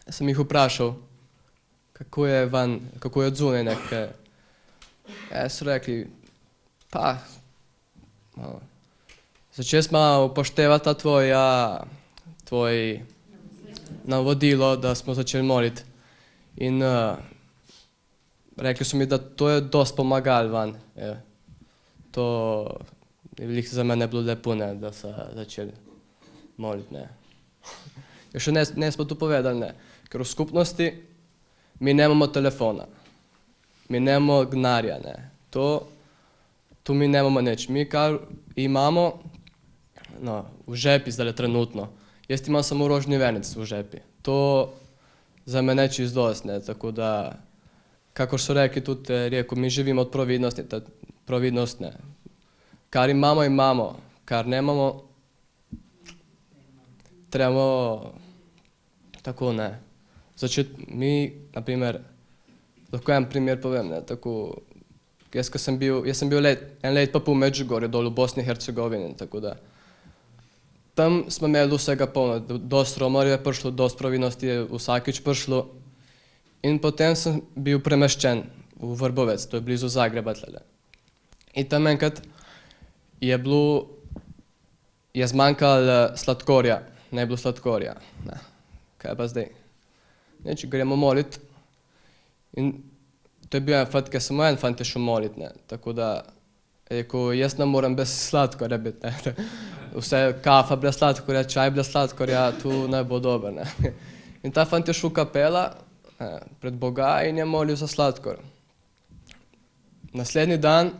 sem jih vprašal, kako je van, kako je odzunaj, ne, ker so rekli, pa, začeli smo upoštevati tvoj navodilo, da smo začeli moliti. In rekli so mi, da to je dosti pomagalo van. To je za mene bilo lepo, ne, da so začeli moliti. Ne. Še ne smo tu povedali, ne, ker v skupnosti mi nemamo telefona, mi nemamo gnarja, ne. Tu mi nemamo nič. Mi kar imamo v žepi zdaj trenutno. Jaz imam samo rožni venec v žepi. To za mene čisto dosti, ne, tako da, kakor so rekli tudi, rekel, mi živimo od providnost, ne. Kar imamo, kar nemamo, trebamo tako, ne, začeti, mi, na primer, lahko en primer povem, ne, tako, jaz sem bil en let pa pol v Medžugorju, dol v Bosni in Hercegovini, tako da, tam smo imeli vsega polno, dosti romarjev je prišlo, dosti providnosti je vsakič prišlo in potem sem bil premeščen v Vrbovec, to je blizu Zagreba tlele. In tam enkrat je zmanjkalo sladkorja, ne je bilo sladkorja. Ne. Kaj pa zdaj? Neč, gremo moliti in to je bil en fant, ker samo en fant je šel moliti, ne, tako da, rekel, jaz ne morem brez sladkorja biti, ne. Vse kafa brez sladkorja, čaj brez sladkorja, tu ne bo dobro, ne. In ta fant je šel v kapela pred Boga in je molil za sladkor. Naslednji dan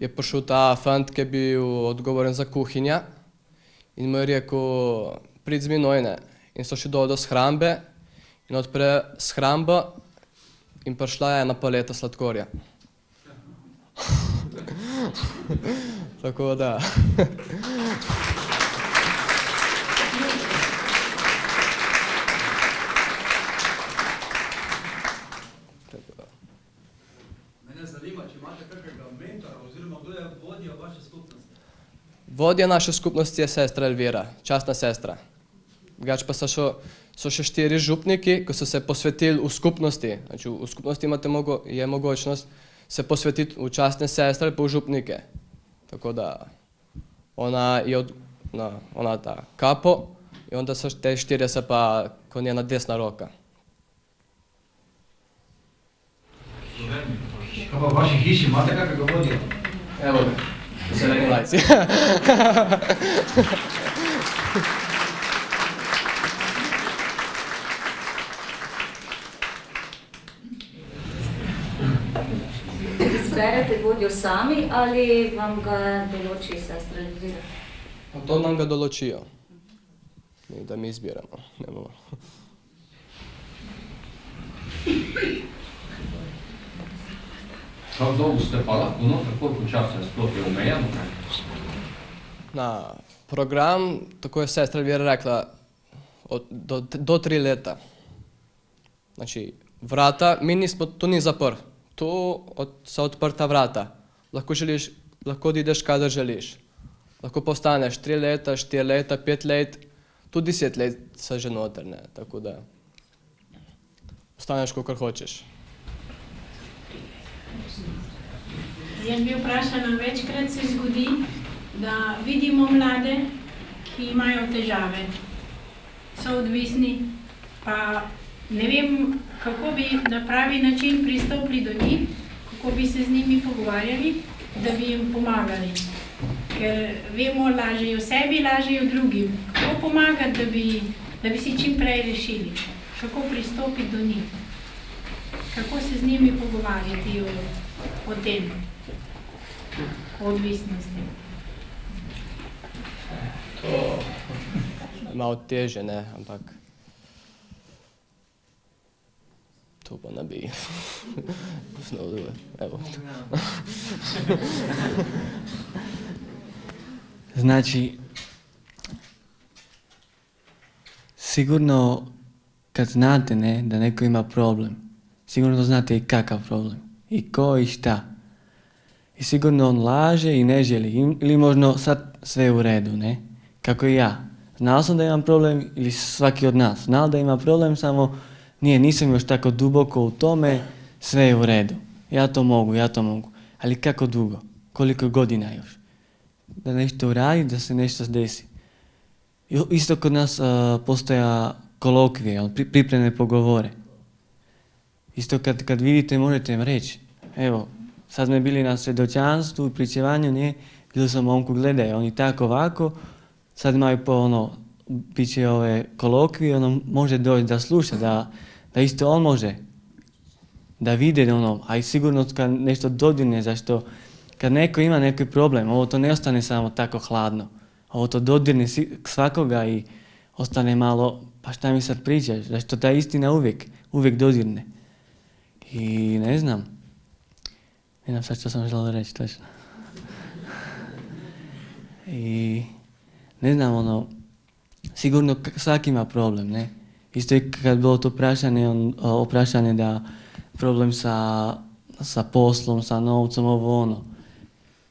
je prišel ta fant, ki je bil odgovoren za kuhinja in mu je rekel, prid z menoj, ne. In so šli dol do shrambe in odpre shrambo in prišla je ena paleta sladkorja. Tako da. Mene zanima, če imate kakega mentora oziroma kdo je vodja vaše skupnosti? Vodja naše skupnosti je sestra Elvira, častna sestra. Drugače pa so še 4 župniki, ki so se posvetili v skupnosti. Znači, v skupnosti je mogočnost se posvetiti v častne sestre pa v župnike. Tako da ona je ona ta kapo in onda so te 4 se pa ko njena desna roka. Kaj pa v vaši hiši imate kakega vodja? Evo ga, zeleni lajci. Izberete vodjo sami ali vam ga določi sestra Elvira? To nam ga določijo, da mi izbiramo. Kako dolgo ste pa lahko noter, koliko časa je sploh je omejeno? Na program, tako je sestra Elvira rekla, do 3 leta. Znači, vrata, tu ni zaprt. Tu so odprta vrata. Lahko ideš, kadar želiš. Lahko postaneš 3 leta, 4 leta, 5 let, tudi 10 let se že noter, ne, tako da ostaneš, kakor hočeš. Jaz bi vprašala, večkrat se zgodi, da vidimo mlade, ki imajo težave, so odvisni, pa ne vem, kako bi na pravi način pristopili do njih, kako bi se z njimi pogovarjali, da bi jim pomagali. Ker vemo, lažejo sebi, lažejo drugim. Kako pomagati, da bi si čim prej rešili? Kako pristopiti do njih? Kako se z njimi pogovarjati o tem, o odvisnosti? To je malo teže, ne, ampak to pa ne bi. Evo. Znači, sigurno kad znate ne, da neko ima problem, sigurno znate i kakav problem, i ko i šta. I sigurno on laže i ne želi, ili možda sad sve je u redu, ne? Kako i ja. Znao sam da imam problem, ili svaki od nas. Znao da ima problem, samo nisam još tako duboko u tome, sve je u redu. Ja to mogu. Ali kako dugo? Koliko godina još? Da nešto uradi, da se nešto desi. Isto kod nas postoja kolokvije, pripremne pogovore. Isto kad vidite, možete im reći, evo, sad smo bili na svjedočanstvu i pričevanju, ne, bilo sam momku, gledaj, oni tako ovako, sad imaju bit će ove kolokvije, ono može doći da sluša, da isto on može, da vide a i sigurno kad nešto dodirne, zašto kad neko ima neki problem, ovo to ne ostane samo tako hladno, ovo to dodirne svakoga i ostane malo, pa šta mi sad pričaš, zašto ta istina uvijek dodirne. I ne znam sad što sam želio reći točno. I ne znam, sigurno svaki ima problem, ne? Isto je kad bilo to oprašanje da problem sa poslom, sa novcem, ovo.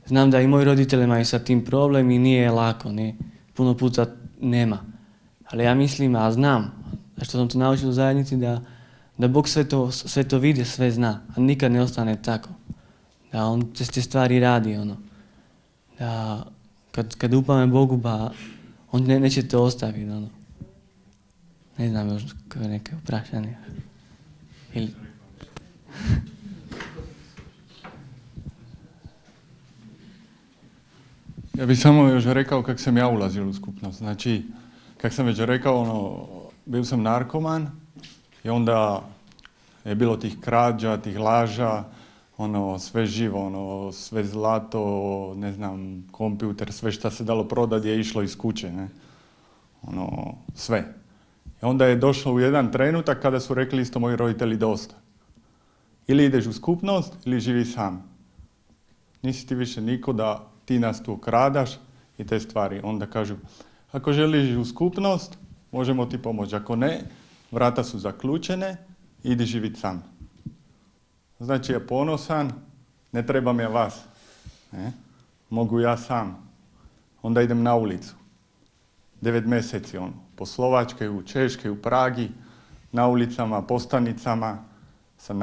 Znam da i moji roditelji imaju sa tim problem i nije lako, ne? Puno puta nema. Ali ja mislim, a znam, što sam to naučio u zajednici, da Bog sve to vidi, sve zna, a nikad ne ostane tako. Da on te stvari radi, da kad upame Bogu, ba on neće te ostaviti, Ne znam još koje neke oprašanje. Ili... Ja bih samo još rekao kako sam ja ulazio u skupnost. Znači, kako sam već rekao, bio sam narkoman i onda je bilo tih krađa, tih laža, sve živo, sve zlato, ne znam, kompjuter, sve što se dalo prodati je išlo iz kuće, ne? Sve. I onda je došlo u jedan trenutak kada su rekli isto moji roditelji dosta. Ili ideš u skupnost ili živi sam. Nisi ti više niko da ti nas tu kradaš i te stvari. Onda kažu, ako želiš u skupnost, možemo ti pomoći. Ako ne, vrata su zaključene, idi živit sam. Znači ja ponosan, ne trebam ja vas. Ne? Mogu ja sam. Onda idem na ulicu. 9 mjeseci po Slovačkoj, u Češkoj, u Pragi, na ulicama, po stanicama, sa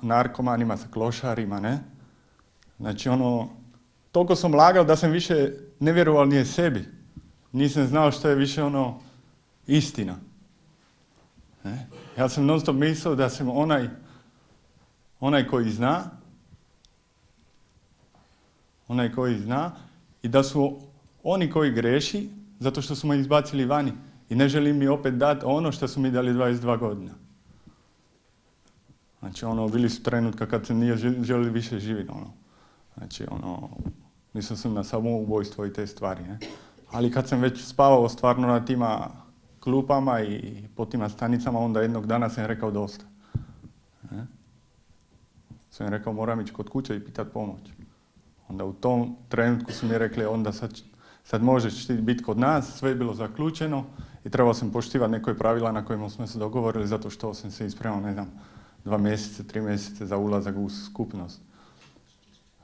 narkomanima, sa klošarima, ne? Znači toliko sam lagao da sam više ne vjerovao nije sebi. Nisam znao što je više istina. Ne? Ja sam non stop mislio da sam onaj koji zna i da su oni koji greši zato što su me izbacili vani i ne želim mi opet dati ono što su mi dali 22 godina. Znači bili su trenutka kad se nije želili više živjeti. Znači mislio sam na samoubojstvo i te stvari. Ne? Ali kad sam već spavao stvarno na tima klupama i po tima stanicama, onda jednog dana sam rekao dosta. Ne? Sam rekao moram ići kod kuće i pitati pomoć. Onda u tom trenutku su mi rekli onda sad možeš ti biti kod nas, sve je bilo zaključeno i trebao sam poštivati neke pravila na kojima smo se dogovorili zato što sam se ispremao, 2 mjeseca, 3 mjeseca za ulazak u skupnost.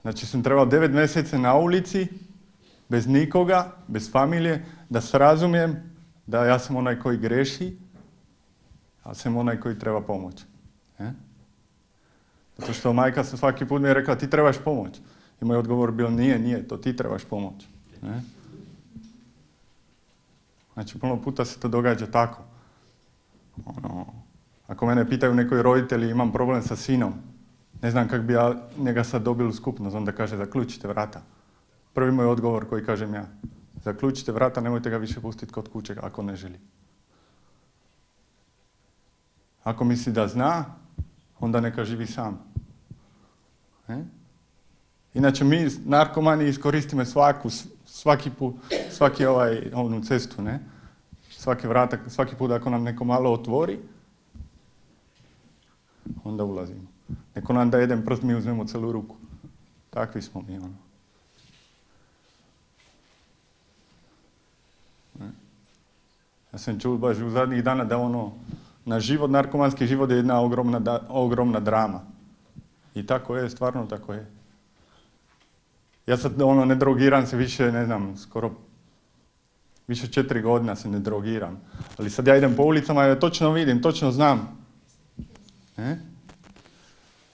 Znači sam trebao 9 mjeseca na ulici, bez nikoga, bez familije, da se razumijem da ja sam onaj koji greši, a sam onaj koji treba pomoć. Zato što majka sam svaki put mi je rekla ti trebaš pomoć. I moj odgovor bio nije, to ti trebaš pomoć. Ne? Znači puno puta se to događa tako. Ako mene pitaju neki roditelji imam problem sa sinom, ne znam kako bi ja njega sad dobil u skupnost, onda kaže zaključite vrata. Prvi moj odgovor koji kažem ja, zaključite vrata, nemojte ga više pustiti kod kuće ako ne želi. Ako misli da zna, onda neka živi sam. Inače mi narkomani iskoristimo svaki onu cestu, ne? Svaki put ako nam neko malo otvori, onda ulazimo. Neko nam da jedan prst, mi uzmemo celu ruku. Takvi smo mi, Ja sam čuo baš u zadnjih dana da na život, narkomanski život je jedna ogromna drama. I tako je, stvarno tako je. Ja sad ne drogiram se više, ne znam, skoro više 4 godina se ne drogiram. Ali sad ja idem po ulicama i ja točno vidim, točno znam.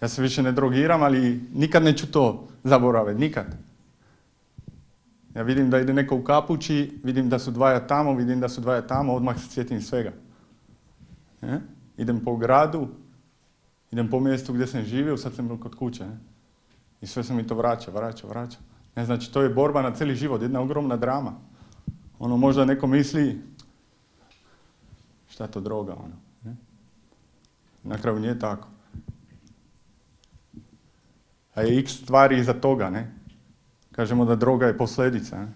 Ja se više ne drogiram, ali nikad neću to zaboraviti, nikad. Ja vidim da ide neko u kapući, vidim da su dvaja tamo, odmah se sjetim svega. Idem po gradu, idem po mjestu gdje sam živio, sad sam bil kod kuće. I sve se mi to vraća. Ne, znači, to je borba na cijeli život, jedna ogromna drama. Možda neko misli, šta je to droga, Na kraju nije tako. A je x stvari iza toga, ne? Kažemo da droga je posljedica, ne?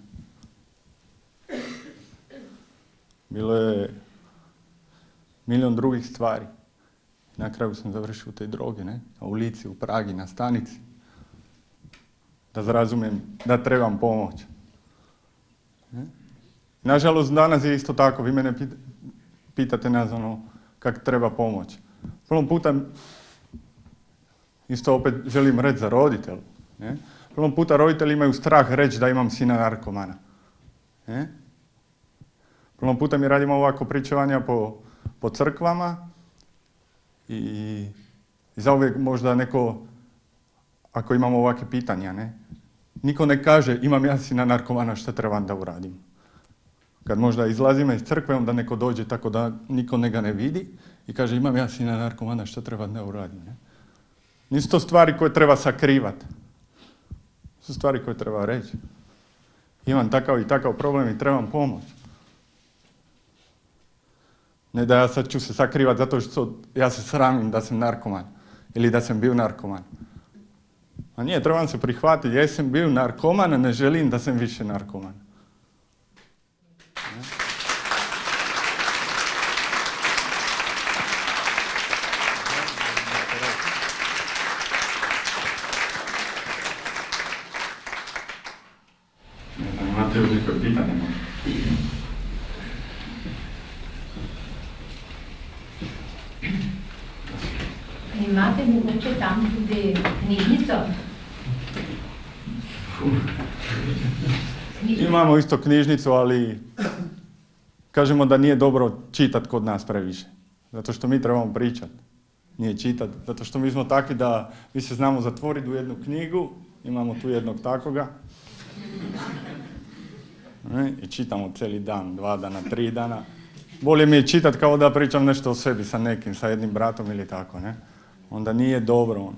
Bilo je milion drugih stvari. Na kraju sam završio u tej drogi, ne? Na ulici, u Pragi, na stanici. Da zrazumijem da trebam pomoć. Nažalost, danas je isto tako. Vi mene pitate nas kako treba pomoć. Puno puta, isto opet želim reći za roditelj. Puno puta roditelji imaju strah reći da imam sina narkomana. Puno puta mi radimo ovako pričevanja po crkvama i zauvijek možda neko, ako imamo ovakve pitanja, ne? Niko ne kaže imam ja sina narkomana, šta trebam da uradim. Kad možda izlazimo iz crkve, onda neko dođe tako da niko ga ne vidi i kaže imam ja sina narkomana, šta trebam da uradim. Ne? Nisu to stvari koje treba sakrivati. Su stvari koje treba reći. Imam takav i takav problem i trebam pomoć. Ne da ja sad ću se sakrivati zato što ja se sramim da sam narkoman ili da sam bio narkoman. A nije, trebam se prihvatiti, jesam bio narkoman, a ne želim da sam više narkoman. Imate li neko pitanje? Imate mogoče tam tudi knjižnico? Imamo isto knjižnicu, ali kažemo da nije dobro čitati kod nas previše. Zato što mi trebamo pričati, nije čitati. Zato što mi smo takvi da mi se znamo zatvoriti u jednu knjigu, imamo tu jednog takoga. I čitamo cijeli dan, 2 dana, 3 dana. Bolje mi je čitati kao da pričam nešto o sebi sa nekim, sa jednim bratom ili tako, ne? Onda nije dobro.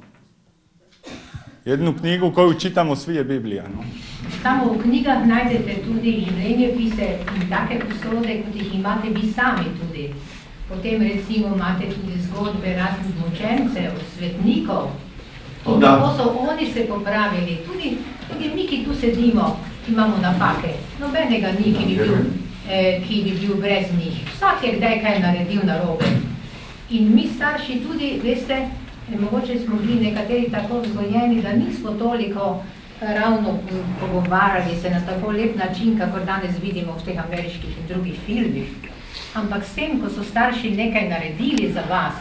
Jednu knjigu koju čitamo svi je Biblija, no? Tamo v knjigah najdete tudi življenjepise in take posode, kot jih imate vi sami tudi. Potem recimo imate tudi zgodbe raznih mučencev, svetnikov. In kako so oni se popravili. Tudi mi, ki tu sedimo, imamo napake. Nobenega ni, ki bi bil brez njih. Vsak je kdaj kaj naredil narobe. In mi starši tudi, veste, mogoče smo bili nekateri tako vzgojeni, da nismo toliko ravno pogovarjali se na tako lep način, kakor danes vidimo v teh ameriških in drugih filmih. Ampak s tem, ko so starši nekaj naredili za vas,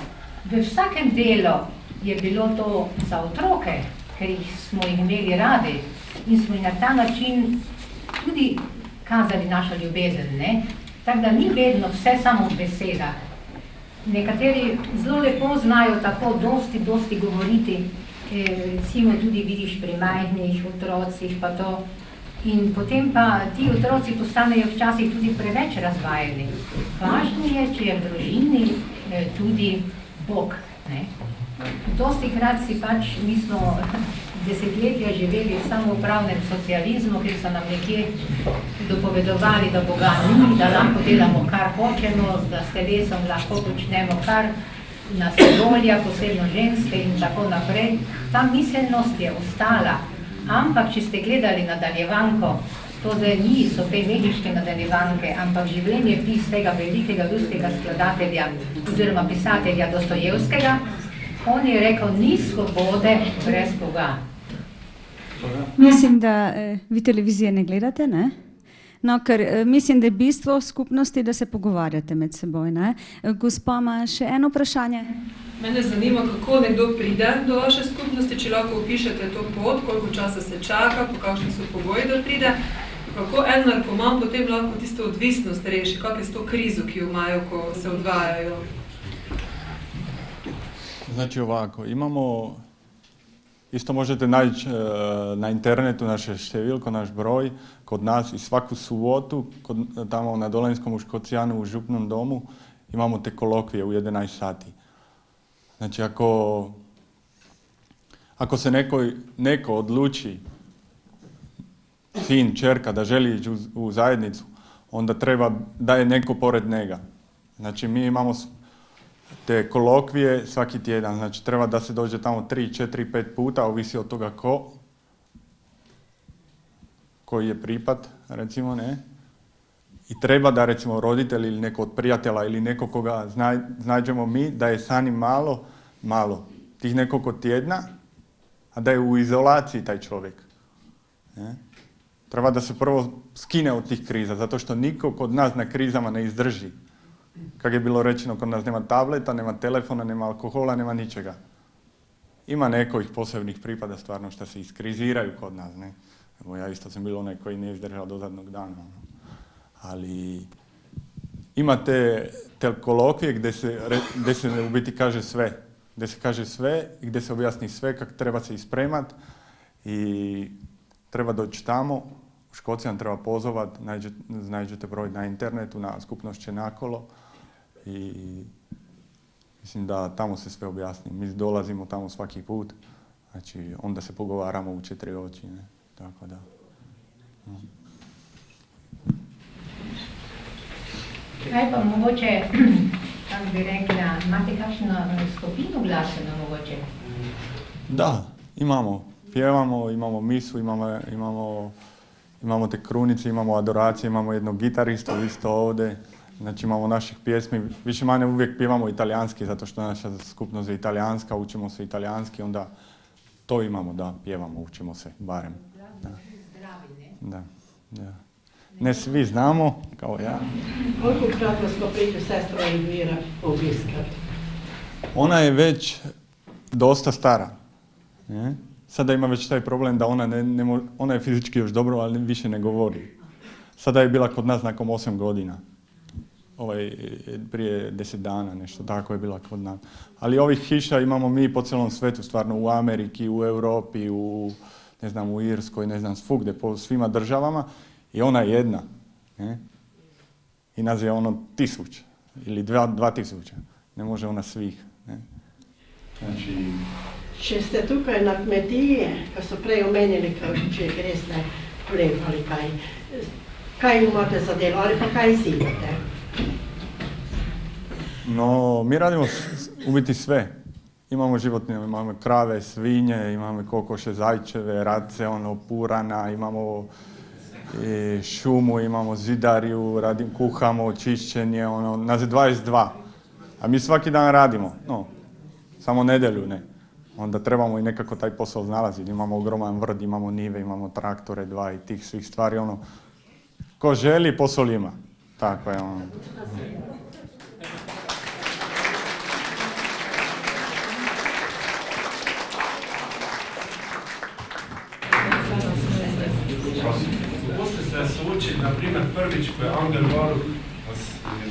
v vsakem delu je bilo to za otroke, ker smo jih imeli radi in smo jih na ta način tudi kazali našo ljubezen, ne? Tako da ni vedno vse samo v besedah. Nekateri zelo lepo znajo tako dosti govoriti, recimo tudi vidiš pri majhnih otrocih pa to. In potem pa ti otroci postanejo včasih tudi preveč razvajeni. Važno je, če je v družini tudi Bog. Dostikrat si pač, mi smo desetletja živeli v samoupravnem socializmu, ker so nam nekje dopovedovali, da Boga ni, da lahko delamo kar hočemo, da s telesom lahko počnemo kar nas volja, posebno ženske in tako naprej. Ta miselnost je ostala, ampak če ste gledali nadaljevanko, to zdaj niso te mehiške nadaljevanke, ampak življenje pis tega velikega ruskega skladatelja oziroma pisatelja Dostojevskega, on je rekel, ni svobode brez Boga. Mislim, da vi televizije ne gledate, ne? No, ker mislim, da je bistvo skupnosti, da se pogovarjate med seboj. Ne? Gospa ima še eno vprašanje. Mene zanima, kako nekdo pride do vaše skupnosti, če lahko opišete to pot, koliko časa se čaka, po kakšni so pogoji, da pride. Kako en narkoman potem lahko tisto odvisnost reši, kak je s to krizo, ki jo imajo, ko se odvajajo? Znači ovako, imamo, isto možete naći na internetu naše številko, naš broj, kod nas i svaku subotu, tamo na Dolenskom u Škocijanu u župnom domu, imamo te kolokvije u 11 sati. Znači ako se neko odluči, sin, čerka, da želi ići u zajednicu, onda treba da je neko pored njega. Znači mi imamo te kolokvije svaki tjedan, znači treba da se dođe tamo 3, 4, 5 puta, ovisi od toga koji je pripad, recimo, ne. I treba da, recimo, roditelj ili neko od prijatelja ili neko koga znađemo mi, da je sa njim malo, tih nekoliko tjedna, a da je u izolaciji taj čovjek. Ne? Treba da se prvo skine od tih kriza, zato što niko kod nas na krizama ne izdrži. Kako je bilo rečeno, kod nas nema tableta, nema telefona, nema alkohola, nema ničega. Ima nekojih posebnih pripada stvarno što se iskriziraju kod nas. Ne? Evo, ja isto sam bio onaj koji nije izdržao do zadnjeg dana. Ali ima te kolokvije gdje se u biti kaže sve. Gdje se kaže sve i gdje se objasni sve kako treba se ispremat i treba doći tamo. U Škocijan treba pozovat, nađete broj na internetu, na skupnost Čenakolo i mislim da tamo se sve objasni. Mi dolazimo tamo svaki put, znači onda se pogovaramo u 4 oči, ne? Tako da. Kaj pa mogoče, kako bi rekla, imate kakšno skupino glasbeno mogoče? Da, imamo. Pjevamo, imamo misu, imamo te krunice, imamo adoracije, imamo jednog gitaristu isto ovdje. Znači imamo naših pjesmi, više manje uvijek pjevamo italijanski, zato što naša skupnost je italijanska, učimo se italijanski, onda to imamo, da, pjevamo, učimo se, barem. Da. Ne svi znamo, kao ja. Koliko kratko smo prišli sestra Elvira obiskati? Ona je već dosta stara. Ne? Sada ima već taj problem da ona je fizički još dobro, ali više ne govori. Sada je bila kod nas nakon 8 godina. Prije 10 dana, nešto tako je bila kod nas. Ali ovih hiša imamo mi po cijelom svetu, stvarno u Ameriki, u Europi, u Irskoj, svugdje, po svima državama. I ona je jedna. Ne? I nas je 1000 ili 2000. Ne može ona svih. Ne? Znači... Če ste tukaj na kmetiji, ko so prej omenili, če greste plev ali kaj imate za delo ali pa kaj zidate? No, mi radimo u biti sve. Imamo životinje, imamo krave, svinje, imamo kokoše, zajčeve, radce, purana, imamo šumu, imamo zidariju, kuhamo, čišćenje, nas je 22. A mi svaki dan radimo, samo nedjelju ne. Onda trebamo i nekako taj posao znalaziti. Imamo ogroman vrt, imamo nive, imamo traktore, 2 i tih svih stvari. Ko želi, posao ima. Tako je . Kako ste se soočili, na primer, prvič, ko je Angel Varuh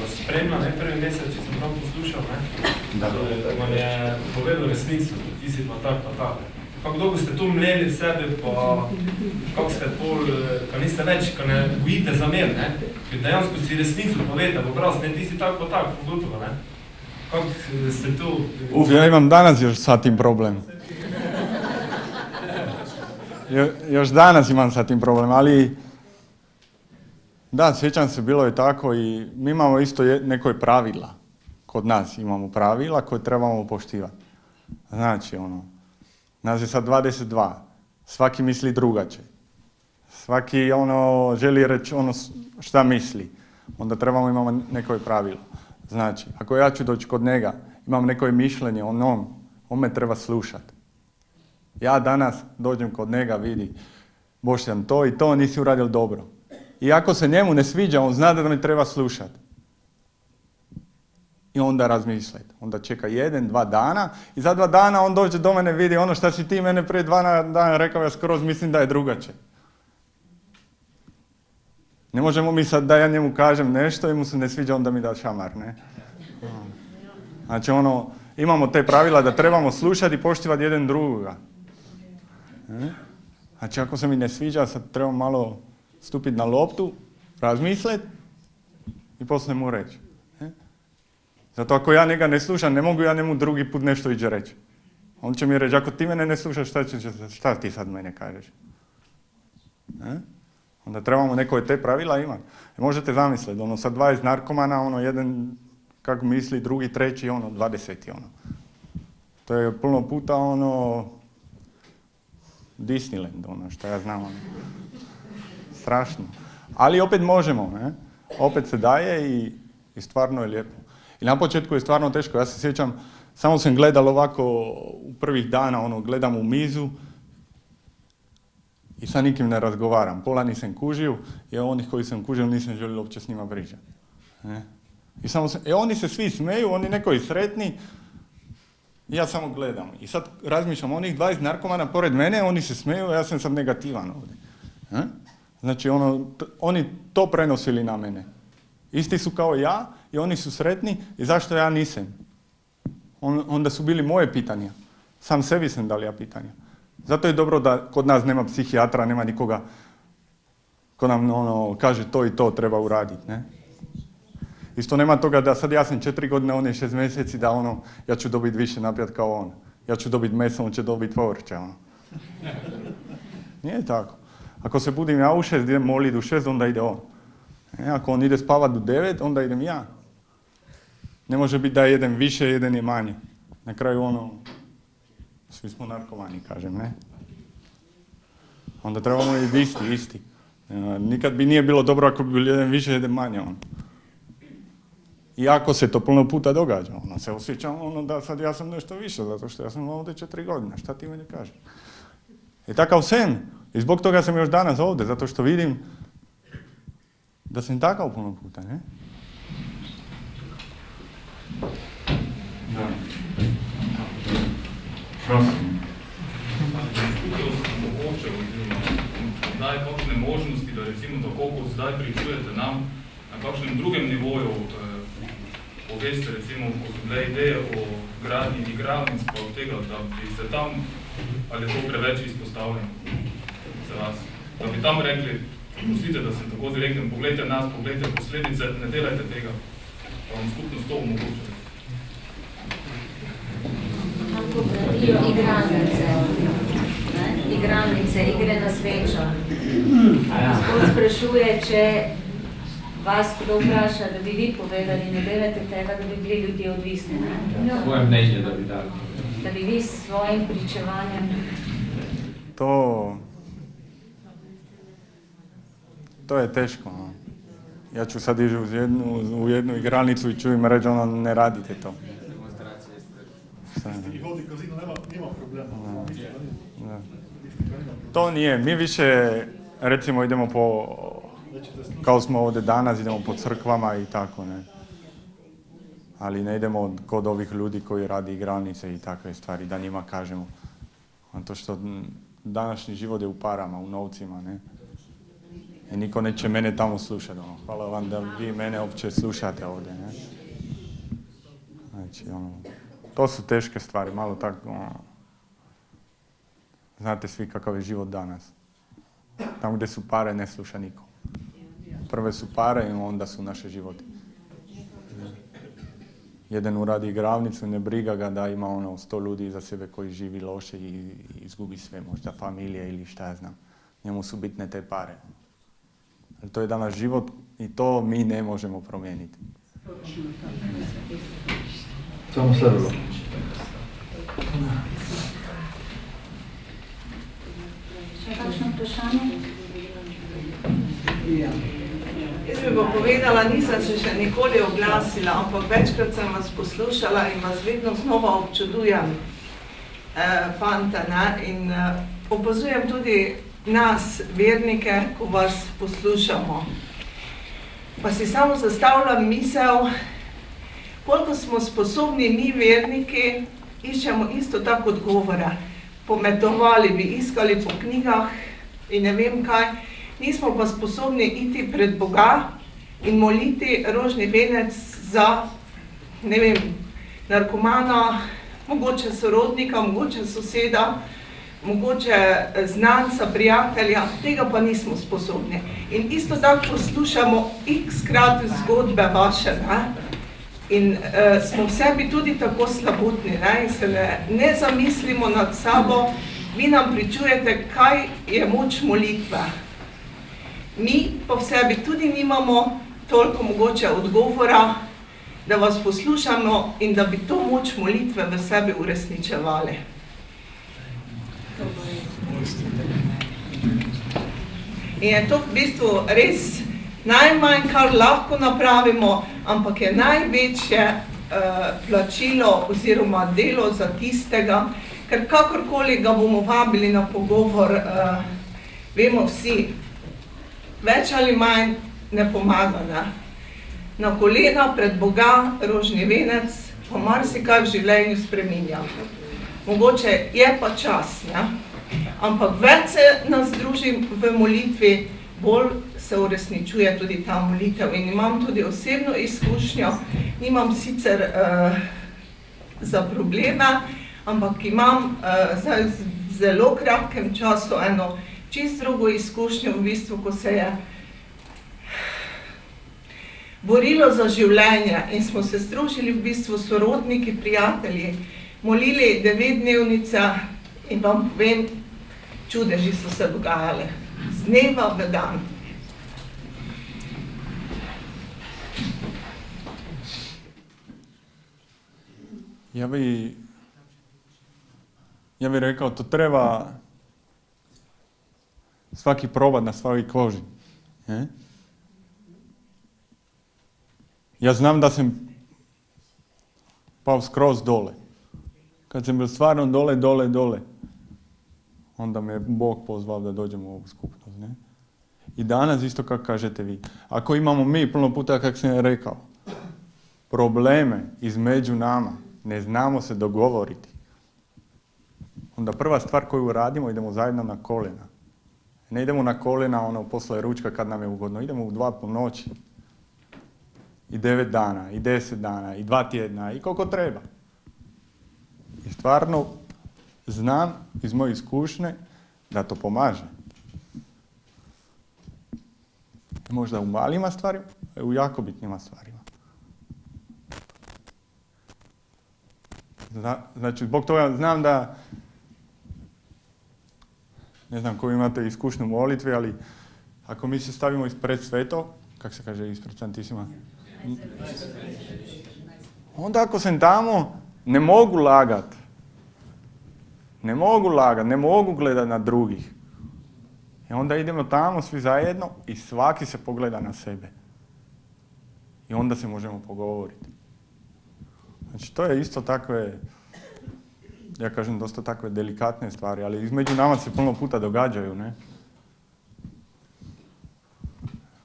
vas spremlja, prvi mesec, če sem tam poslušal, da vam je povedal resnico, ti si pa tak. Kako dolgo ste to mleli v sebe, pa kako ste pa niste več, ko ne bojite za mer, ker dejansko si resnico povete v obraz, ti si tak pa tak, pogotovo, Kako ste to... Ja imam danas još sa tim problem. Još danas imam sa tim problem, ali... Da, sjećam se, bilo je tako i mi imamo isto nekoj pravila. Kod nas imamo pravila koje trebamo poštivati. Znači, nas je sad 22. Svaki misli drugačije. Svaki želi reći šta misli. Onda trebamo imamo nekoj pravilo. Znači, ako ja ću doći kod njega, imam neko mišljenje, on me treba slušati. Ja danas dođem kod njega, vidi, Boštjan, to i to nisi uradio dobro. I ako se njemu ne sviđa, on zna da me treba slušati. I onda razmišljati. Onda čeka 1-2 dana i za 2 dana on dođe do mene, vidi ono što si ti mene prije 2 dana rekao, ja skroz mislim da je drugačije. Ne možemo mi sad da ja njemu kažem nešto i mu se ne sviđa, onda mi da šamar, ne? Znači imamo te pravila da trebamo slušati i poštivati jedan drugoga. Znači ako se mi ne sviđa, sad trebamo malo stupiti na loptu, razmisliti i poslije mu reći. Zato ako ja njega ne slušam, ne mogu ja njemu drugi put nešto iđe reći. On će mi reći, ako ti mene ne slušaš, šta ti sad mene kažeš? Onda trebamo neko od te pravila imati. Možete zamisliti, sa 20 narkomana, jedan kako misli, drugi, treći, 20. To je puno puta Disneyland, što ja znam. Strašno. Ali opet možemo, ne? Opet se daje i stvarno je lijepo. I na početku je stvarno teško. Ja se sjećam, samo sam gledal ovako u prvih dana, gledam u mizu i sa nikim ne razgovaram. Pola nisam kužio i onih koji sam kužio nisam želio uopće s njima pričati. I oni se svi smeju, oni nekoji sretni, i ja samo gledam. I sad razmišljam, onih 20 narkomana pored mene, oni se smeju, a ja sam sad negativan ovdje. Znači, oni to prenosili na mene. Isti su kao ja i oni su sretni i zašto ja nisam? Onda su bili moje pitanja. Sam sebi sam dal ja pitanja. Zato je dobro da kod nas nema psihijatra, nema nikoga ko nam kaže to i to treba uraditi. Ne? Isto nema toga da sad ja sam 4 godine, on je 6 mjeseci, da ja ću dobiti više naprijed kao on. Ja ću dobiti meso, on će dobiti povrće. Nije tako. Ako se budim ja u 6, idem moliti u 6, onda ide on. Ako on ide spavati u 9, onda idem ja. Ne može biti da jedan više, jedan je manje. Na kraju svi smo narkomani, kažem, ne? Onda trebamo i isti. Nikad bi nije bilo dobro ako bi bili jedan više, jedan manje. Iako se to puno puta događa. Se osjećam da sad ja sam nešto više, zato što ja sam ovdje 4 godine. Šta ti meni kažeš? I takav sam. I zbog toga sam još danas ovdje, zato što vidim da sam takav puno puta, ne? Da. Prosim. Zdaj kakšne možnosti, da recimo tako, kot zdaj pričujete nam, na kakšnem drugem nivoju poveste, recimo, ko so bile ideje o gradnji igralnic, pa od tega, da bi se tam, ali je to preveč izpostavljeno za vas, da bi tam rekli, pustite, da sem tako direkten, pogledajte nas, pogledajte posledice, ne delajte tega, pa vam skupnost to omogoča. Kako gradijo igralnice, igre na srečo. Gospod sprašuje, če vas kdo vpraša, da bi vi povedali, ne delate tega, da bi bili ljudje odvisni. Svoje mnenje, da bi dali. Da bi vi s svojim pričevanjem. To je teško. Ja ću sad ići u jednu igralnicu i ću im reći, ne radite to. I hodi kazino, nema problema. To nije. Mi više, recimo, idemo kao smo ovdje danas, idemo po crkvama i tako, ne. Ali ne idemo kod ovih ljudi koji radi igralnice i takve stvari, da njima kažemo. To što današnji život je u parama, u novcima, ne. I niko neće mene tamo slušati. Hvala vam da vi mene uopće slušate ovdje, ne. Znači, to su teške stvari, malo tako, znate svi kakav je život danas. Tamo gdje su pare ne sluša niko. Prve su pare i onda su naše životi. Jedan uradi igralnicu, ne briga ga da ima 100 ljudi iza sebe koji živi loše i izgubi sve, možda familije ili šta ja znam. Njemu su bitne te pare. Ali to je danas život i to mi ne možemo promijeniti. Samo sebe. Še kakšno vprašanje? Jaz bi bo povedala, nisem se še nikoli oglasila, ampak večkrat sem vas poslušala in vas vedno znova občudujem, fanta, ne? In opazujem tudi nas, vernike, ko vas poslušamo. Pa si samo zastavljam misel, koliko smo sposobni mi, verniki, iščemo isto tako odgovora. Pometovali bi, iskali po knjigah in ne vem kaj, nismo pa sposobni iti pred Boga in moliti rožni venec za, ne vem, narkomana, mogoče sorodnika, mogoče soseda, mogoče znanca, prijatelja, tega pa nismo sposobni. In isto tako poslušamo x-krat zgodbe vaše, ne? In smo v sebi tudi tako slabotni, ne? In se ne zamislimo nad sabo, vi nam pričujete, kaj je moč molitve. Mi pa v sebi tudi nimamo toliko mogoče odgovora, da vas poslušamo in da bi to moč molitve v sebi uresničevali. In je to v bistvu res najmanj, kar lahko napravimo, ampak je največje plačilo oziroma delo za tistega, ker kakorkoli ga bomo vabili na pogovor, vemo vsi, več ali manj ne pomaga, ne? Na kolena pred Boga, rožni venec, pa marsikaj v življenju spreminja. Mogoče je pa čas, ne? Ampak več se nas druži v molitvi, bolj se uresničuje tudi ta molitev. In imam tudi osebno izkušnjo, nimam sicer za probleme, ampak imam zdaj v zelo kratkem času eno čisto drugo izkušnjo, v bistvu, ko se je borilo za življenje in smo se združili v bistvu sorodniki, prijatelji, molili 9-dnevnice in vam povem, čudeži so se dogajale, z dneva v dan. Ja bi rekao, to treba svaki probat na svojoj koži. Ja znam da sam pao skroz dole. Kad sam bil stvarno dole, onda me je Bog pozvao da dođem u ovu skupnost. Ne? I danas isto kako kažete vi. Ako imamo mi puno puta, kako sam rekao, probleme između nama, ne znamo se dogovoriti, onda prva stvar koju radimo, idemo zajedno na kolena. Ne idemo na kolena ono posle ručka kad nam je ugodno, idemo u 2 po noći. I 9 dana, i 10 dana, i 2 tjedna, i koliko treba. I stvarno znam iz moje iskušnje da to pomaže. Možda u malima stvarima, a u jako bitnima stvarima. Znači, zbog toga znam da, ne znam koju imate iskušnju u molitvi, ali ako mi se stavimo ispred sveto, kako se kaže ispred Santisima? Onda ako sam tamo, ne mogu lagat. Ne mogu gledat na drugih. I onda idemo tamo svi zajedno i svaki se pogleda na sebe. I onda se možemo pogovoriti. Znači, to je isto takve, ja kažem, dosta takve delikatne stvari, ali između nama se puno puta događaju, ne?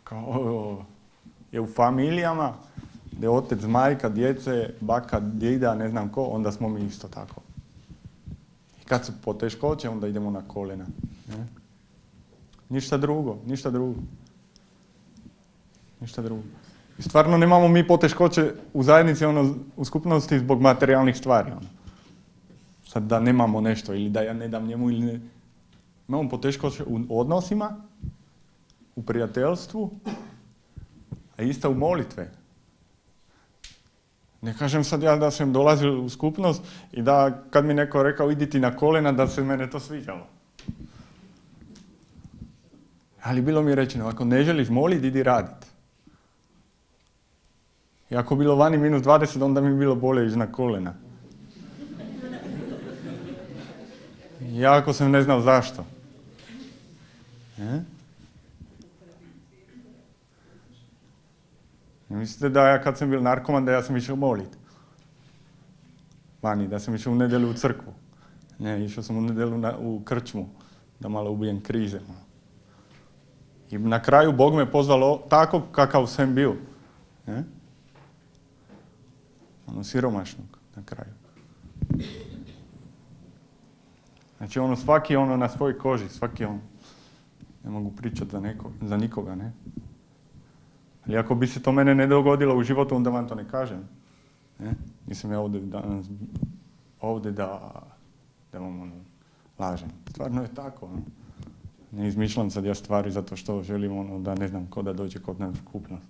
Kao je u familijama, gdje otac, majka, djece, baka, djeda, ne znam ko, onda smo mi isto tako. I kad su poteškoće, onda idemo na kolena. Ne? Ništa drugo. I stvarno nemamo mi poteškoće u zajednici, u skupnosti zbog materijalnih stvari. Sad da nemamo nešto ili da ja ne dam njemu ili ne. Imamo poteškoće u odnosima, u prijateljstvu, a isto u molitve. Ne kažem sad ja da sam dolazio u skupnost i da kad mi neko rekao idi ti na kolena da se mene to sviđalo. Ali bilo mi je rečeno, ako ne želiš moliti, idi raditi. I ako bilo vani -20, onda mi je bilo bolje ići na kolena. Jako sam ne znao zašto. Mislite da ja kad sam bil narkoman, da ja sam išao moliti? Vani, da sam išao u nedjelju u crkvu. Ne, išao sam u nedjelju u krčmu. da malo ubijem krize. I na kraju Bog me pozvalo tako kakav sam bio. Siromašnog na kraju. Znači svaki na svojoj koži, svaki ne mogu pričati za nikoga, ne. Ali ako bi se to mene ne dogodilo u životu, onda vam to ne kažem. Nisam ja ovdje da vam lažem. Stvarno je tako. Ne izmišljam sad ja stvari zato što želim da ne znam ko da dođe kod nas skupnost.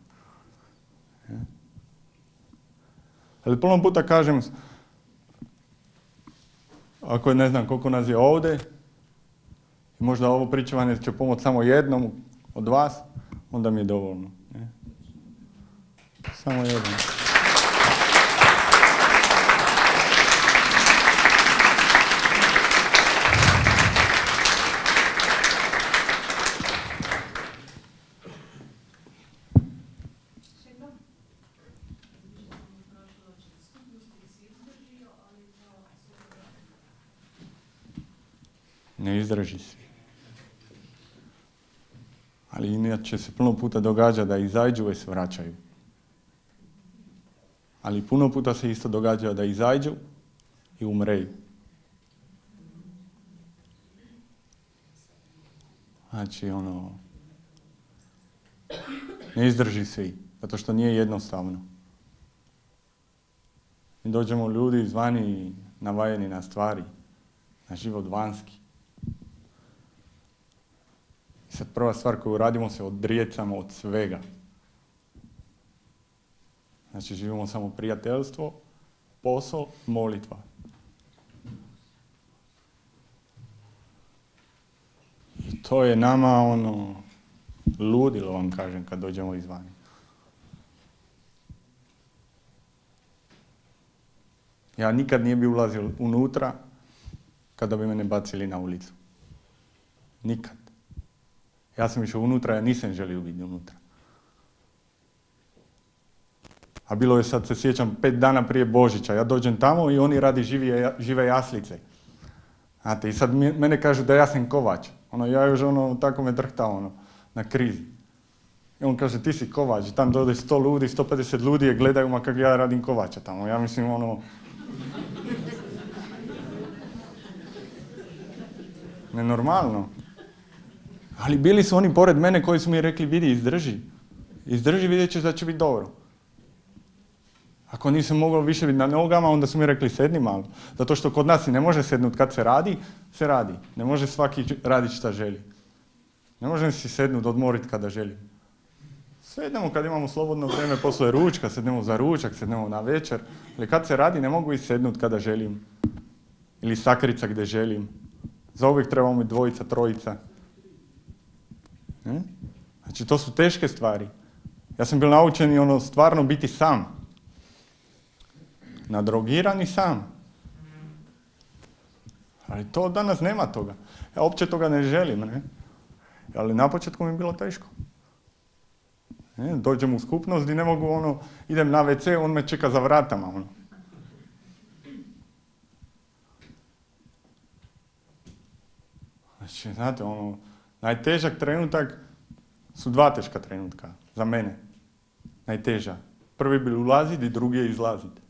Ali puno puta kažem, ako ne znam koliko nas je ovdje, i možda ovo pričavanje će pomoći samo jednom od vas, onda mi je dovoljno. Samo jednom. Ne izdrži se. Ali inače se puno puta događa da izađu i se vraćaju. Ali puno puta se isto događa da izađu i umreju. Znači, ne izdrži svi, zato što nije jednostavno. Mi dođemo ljudi izvani navajeni na stvari, na život vanjski. I sad prva stvar koju radimo se odrijecamo od svega. Znači živimo samo prijateljstvo, posao, molitva. I to je nama ludilo, vam kažem, kad dođemo izvani. Ja nikad nije bi ulazio unutra kada bi me ne bacili na ulicu. Nikad. Ja sam išao unutra, ja nisam želio biti unutra. A bilo je, sad se sjećam, 5 dana prije Božića. Ja dođem tamo i oni radi žive jaslice. Znate, i sad mene kažu da ja sam kovač. Ja još tako me drhta na krizi. I on kaže, ti si kovač. I tam dode 100 ljudi, 150 ljudi je gledaju ma kako ja radim kovača tamo. Ja mislim, nenormalno. Ali bili su oni pored mene koji su mi rekli, vidi, izdrži. Izdrži, vidjet ćeš da će biti dobro. Ako nisam mogao više biti na nogama, onda su mi rekli, sedni malo. Zato što kod nas se ne može sednuti kad se radi, se radi. Ne može svaki raditi šta želi. Ne možem si sednuti, odmoriti kada želim. Sednemo kad imamo slobodno vrijeme poslije ručka, sednemo za ručak, sednemo na večer. Ali kad se radi, ne mogu i sednuti kada želim. Ili sakrica gdje želim. Za uvijek trebamo biti dvojica, trojica. Znači, to su teške stvari. Ja sam bil naučen stvarno biti sam. Nadrogiran i sam. Ali to danas nema toga. Ja uopće toga ne želim, ne? Ali na početku mi je bilo teško. Dođem u skupnost i ne mogu, idem na WC, on me čeka za vratama, Znači, znate, najtežak trenutak su 2 teška trenutka za mene. Najteža. Prvi bi ulaziti i drugi je izlaziti.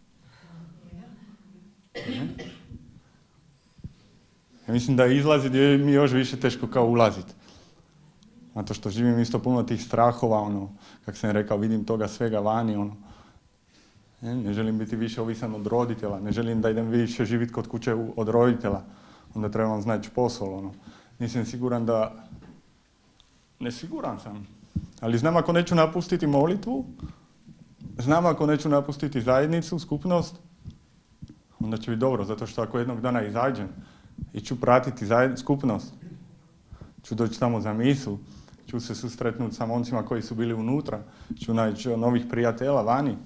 Ja mislim da je izlaziti mi još više teško kao ulaziti. Zato što živim isto puno tih strahova, kako sam rekao, vidim toga svega vani, Ne želim biti više ovisan od roditelja, ne želim da idem više živjeti kod kuće od roditelja. Onda trebam znači posao, Nisam siguran ne siguran sam. Ali znam ako neću napustiti molitvu, znam ako neću napustiti zajednicu, skupnost, onda će biti dobro, zato što ako jednog dana izađem i ću pratiti skupnost, ću doći tamo za misu, ću se susretnuti sa momcima koji su bili unutra, ću naći novih prijatelja vani,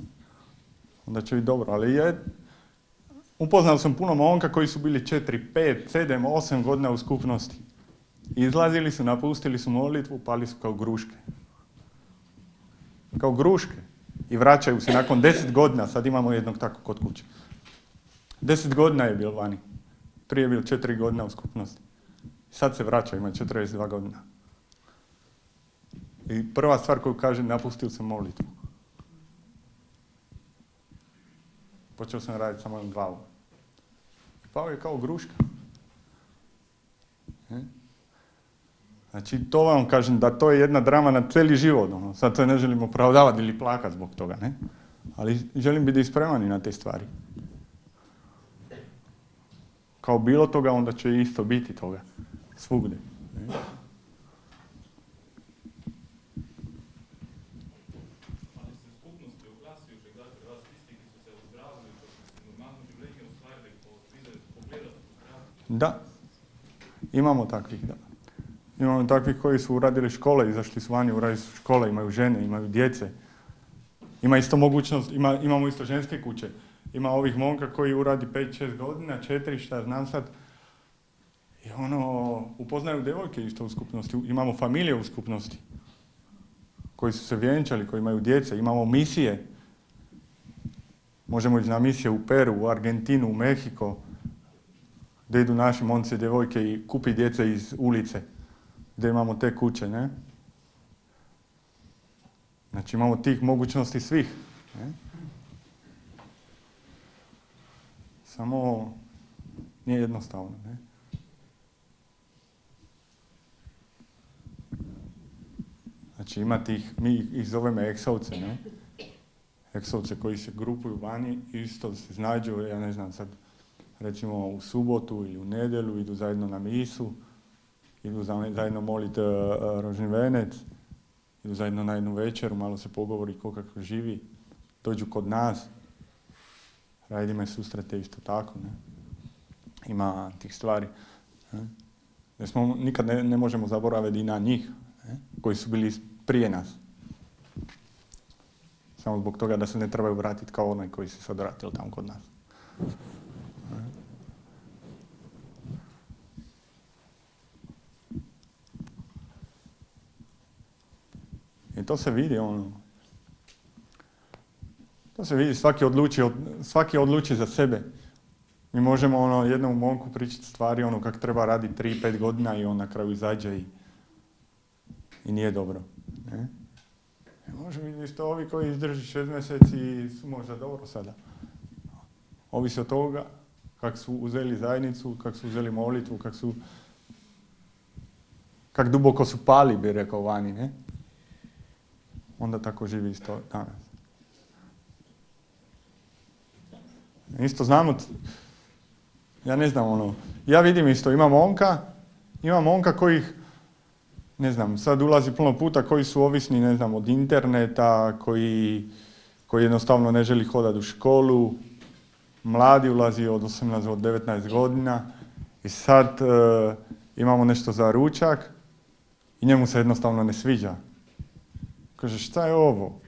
onda će biti dobro. Ali upoznao sam puno momka koji su bili 4, 5, 7, 8 godina u skupnosti. Izlazili su, napustili su molitvu, pali su kao gruške. Kao gruške. I vraćaju se nakon 10 godina, sad imamo jednog tako kod kuće. 10 godina je bil vani. Prije je bil 4 godina u skupnosti. Sad se vraća, ima 42 godina. I prva stvar koju kaže, napustio sam molitvu. Počeo sam raditi samo na glavu. Pao je kao gruška. Znači, to vam kažem da to je jedna drama na cijeli život. Ono. Sad to ne želim opravdavati ili plakati zbog toga, ne? Ali želim biti spremani na te stvari. Kao bilo toga, onda će isto biti toga. Svugdje. Ne? Da, imamo takvih, da. Imamo takvih koji su uradili škole, izašli su vani, uradili su škole, imaju žene, imaju djece. Ima isto mogućnost, imamo isto ženske kuće. Ima ovih momka koji uradi 5-6 godina, 4, šta znam sad. I upoznaju devojke isto u skupnosti. Imamo familije u skupnosti koji su se vjenčali, koji imaju djece. Imamo misije. Možemo ići na misije u Peru, u Argentinu, u Mehiko, gdje idu naši momci i djevojke i kupi djece iz ulice, gdje imamo te kuće, ne? Znači imamo tih mogućnosti svih, ne? Samo nije jednostavno, ne? Znači ima tih, mi ih zovemo eksovce, ne? Eksovce koji se grupuju vani, isto se znađu, ja ne znam sad, recimo u subotu ili u nedjelju, idu zajedno na misu, idu zajedno moliti rožni venec, idu zajedno na jednu večeru, malo se pogovori ko kako živi, dođu kod nas, radimo susrete isto tako, ne? Ima tih stvari. Ne? Jer smo nikad ne možemo zaboraviti i na njih, ne? Koji su bili prije nas. Samo zbog toga da se ne trebaju vratiti kao onaj koji se sad vratio tamo kod nas. I to se vidi, to se vidi, svaki odluči za sebe. Mi možemo jednom momku pričati stvari kak treba raditi 3-5 godina i on na kraju izađe i nije dobro. Ne? Može biti isto ovi koji izdrži 6 mjeseci su možda dobro sada. Ovisi od toga kak su uzeli zajednicu, kak su uzeli molitvu, kak duboko su pali, bi rekao vani, ne? Onda tako živi isto danas. Isto znamo, ja ne znam, ja vidim isto, ima momka kojih, ne znam, sad ulazi puno puta koji su ovisni, ne znam, od interneta, koji jednostavno ne želi hodati u školu, mladi ulazi od 18 od 19 godina i sad imamo nešto za ručak i njemu se jednostavno ne sviđa. Kaže, šta je ovo?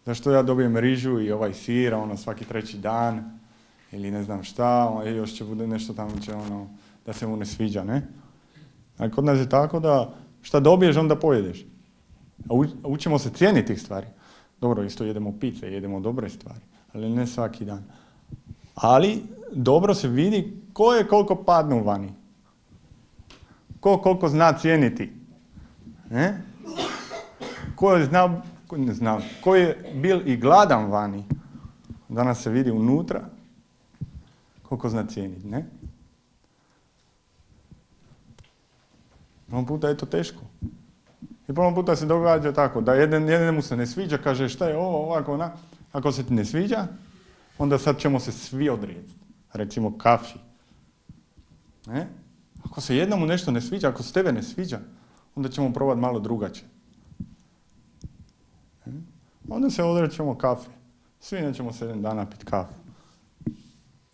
Zašto ja dobijem rižu i ovaj sir, svaki 3. dan, ili ne znam šta, još će bude nešto tamo će da se mu ne sviđa, ne? A kod nas je tako da šta dobiješ, onda pojedeš. A učimo se cijeniti tih stvari. Dobro, isto jedemo pice, jedemo dobre stvari, ali ne svaki dan. Ali dobro se vidi ko je koliko padnu vani. Ko koliko zna cijeniti. Ne? Ko je bil i gladan vani. Danas se vidi unutra koliko zna cijeniti, ne? Puno puta je to teško. I puno puta se događa tako, da jednemu se ne sviđa, kaže šta je ovo, ovako, ona. Ako se ti ne sviđa, onda sad ćemo se svi odrijeti. Recimo kafi. Ne? Ako se jednomu nešto ne sviđa, ako se tebe ne sviđa, onda ćemo probati malo drugačije. Onda se odrećemo kafe. Svi nećemo se jedan dan napiti kafu.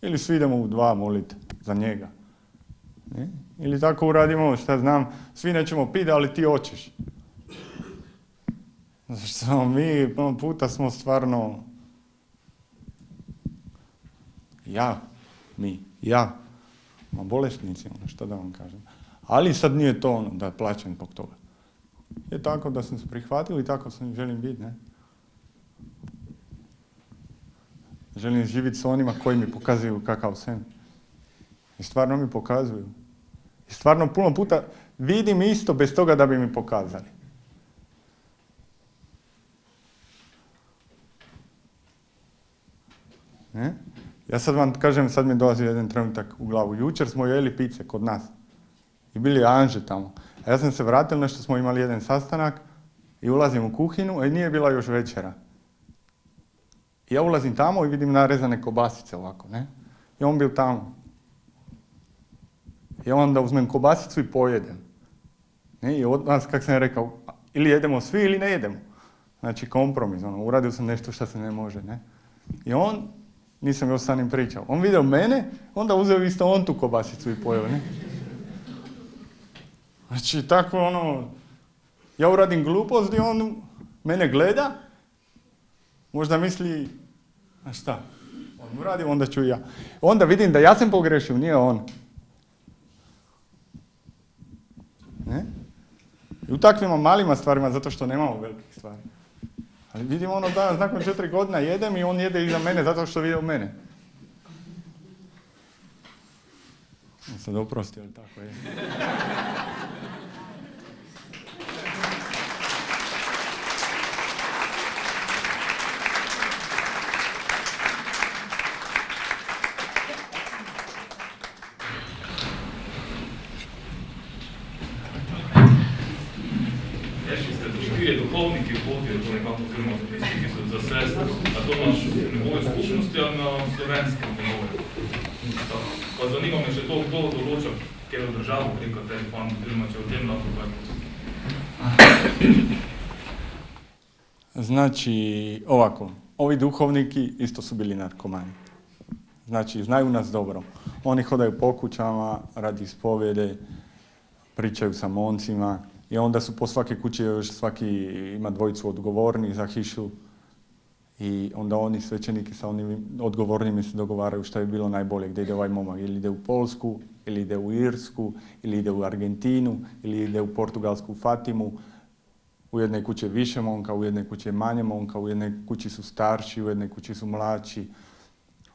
Ili svi idemo u 2 moliti za njega. Ne? Ili tako uradimo, šta znam, svi nećemo piti, ali ti hoćeš. Zašto mi puta smo stvarno bolesnici, šta da vam kažem. Ali sad nije to da plaćam zbog toga. Je tako da sam se prihvatili, tako sam želim biti, ne? Želim živjeti s onima koji mi pokazuju kakav sam. I stvarno mi pokazuju. I stvarno puno puta vidim isto bez toga da bi mi pokazali. Ne? Ja sad vam kažem, sad mi dolazi jedan trenutak u glavu. Jučer smo jeli pice kod nas. I bili Anže tamo. A ja sam se vratio, nešto smo imali jedan sastanak i ulazim u kuhinu, a nije bila još večera. I ja ulazim tamo i vidim narezane kobasice ovako, ne? I on bio tamo. I onda uzmem kobasicu i pojedem. Ne? I od nas, kako sam rekao, ili jedemo svi ili ne jedemo. Znači kompromis, uradio sam nešto što se ne može, ne? I on, nisam još sa njim pričao, on vidio mene, onda uzeo isto on tu kobasicu i pojeo, ne? Znači, tako ja uradim glupost i on mene gleda, možda misli, a šta, on uradi, onda ću ja. Onda vidim da ja sam pogrešio, nije on. Ne? I u takvim malima stvarima, zato što nemamo velikih stvari. Ali vidim danas, nakon 4 godina jedem i on jede iza mene zato što vidio mene. Sad oprosti, ali tako je. Duhovniki vodijo to nekako oziroma tisti, ki so za sredstvo, a to naš nivoje skupnosti, a na slovenskem nivoju. Pa zanima me še to, kdo določa, kjer v državu preko te fond, oziroma če o tem lahko kaj. Znači, ovako, ovi duhovniki isto su bili narkomani. Znači, znaju nas dobro. Oni hodaju po kućama, radi ispovjede, pričaju sa momcima. I onda su po svake kuće još svaki ima dvojicu odgovorni za hišu i onda oni svećeniki sa onim odgovornimi se dogovaraju šta je bilo najbolje, gdje ide ovaj momak, ili ide u Polsku, ili ide u Irsku, ili ide u Argentinu, ili ide u Portugalsku Fatimu. U jednoj kući je više momka, u jednoj kući je manje momka, u jednoj kući su starši, u jednoj kući su mlađi.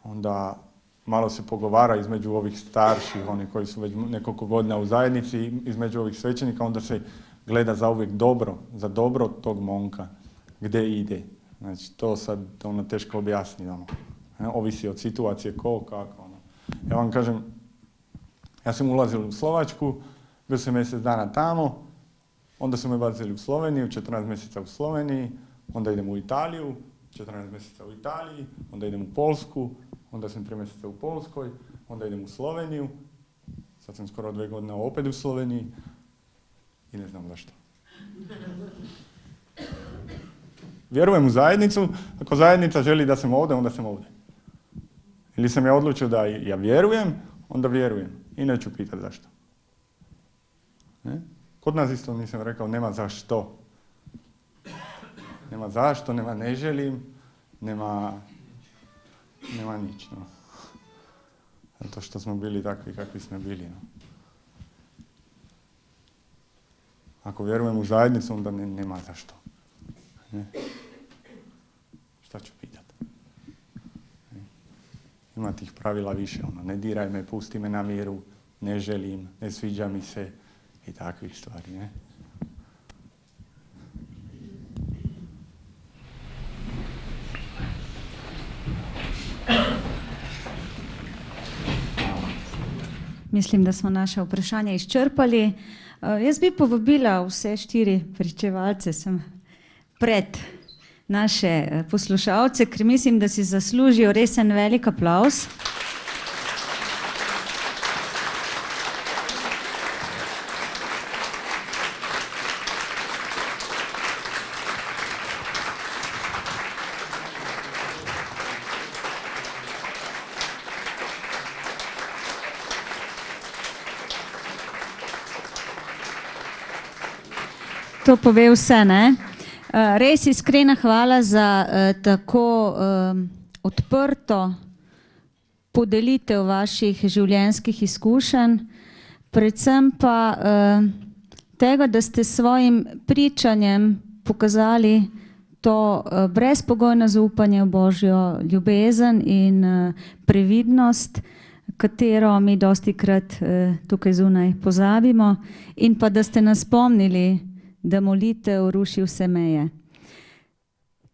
Onda malo se pogovara između ovih starših, oni koji su već nekoliko godina u zajednici, između ovih svećenika, onda se gleda za uvijek dobro, za dobro tog momka, gdje ide. Znači, to sad teško objasni. Ovisi od situacije, kako. Ja vam kažem, ja sam ulazio u Slovačku, bio sam mjesec dana tamo, onda su me bacili u Sloveniju, 14 mjeseca u Sloveniji, onda idem u Italiju, 14 mjeseca u Italiji, onda idem u Polsku, onda sam 3 mjeseca u Polskoj, onda idem u Sloveniju, sad sam skoro 2 godine opet u Sloveniji i ne znam zašto. Vjerujem u zajednicu, ako zajednica želi da sam ovdje, onda sam ovdje. Ili sam ja odlučio da ja vjerujem, onda vjerujem i neću pitati zašto. Ne? Kod nas isto nisam rekao nema zašto. Nema zašto, nema ne želim, nema nič. No. Zato što smo bili takvi kakvi smo bili. No. Ako vjerujem u zajednicu, onda nema zašto. Ne? Šta ću pitati? Ima tih pravila više. Ne diraj me, pusti me na miru, ne želim, ne sviđa mi se i takvih stvari. Ne? Mislim, da smo naše vprašanje izčrpali. Jaz bi povabila vse 4 pričevalce pred naše poslušalce, ker mislim, da si zaslužijo res en velik aplavz. To pove vse, ne? Res iskrena hvala za tako odprto podelitev vaših življenjskih izkušenj, predvsem pa tega, da ste s svojim pričanjem pokazali to brezpogojno zaupanje v Božjo ljubezen in previdnost, katero mi dosti krat tukaj zunaj pozabimo, in pa da ste nas spomnili, da molitev ruši vse meje.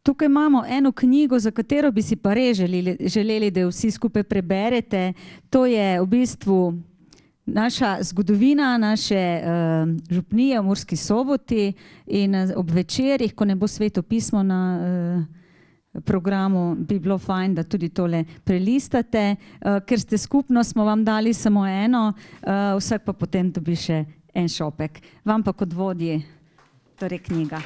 Tukaj imamo eno knjigo, za katero bi si pa res želeli, da jo vsi skupaj preberete. To je v bistvu naša zgodovina, naše župnije v Murski Soboti, in ob večerih, ko ne bo Sveto pismo na programu, bi bilo fajn, da tudi tole prelistate. Ker ste skupno, smo vam dali samo eno, vsak pa potem dobi še en šopek. Vam pa kot vodji, torej knjiga.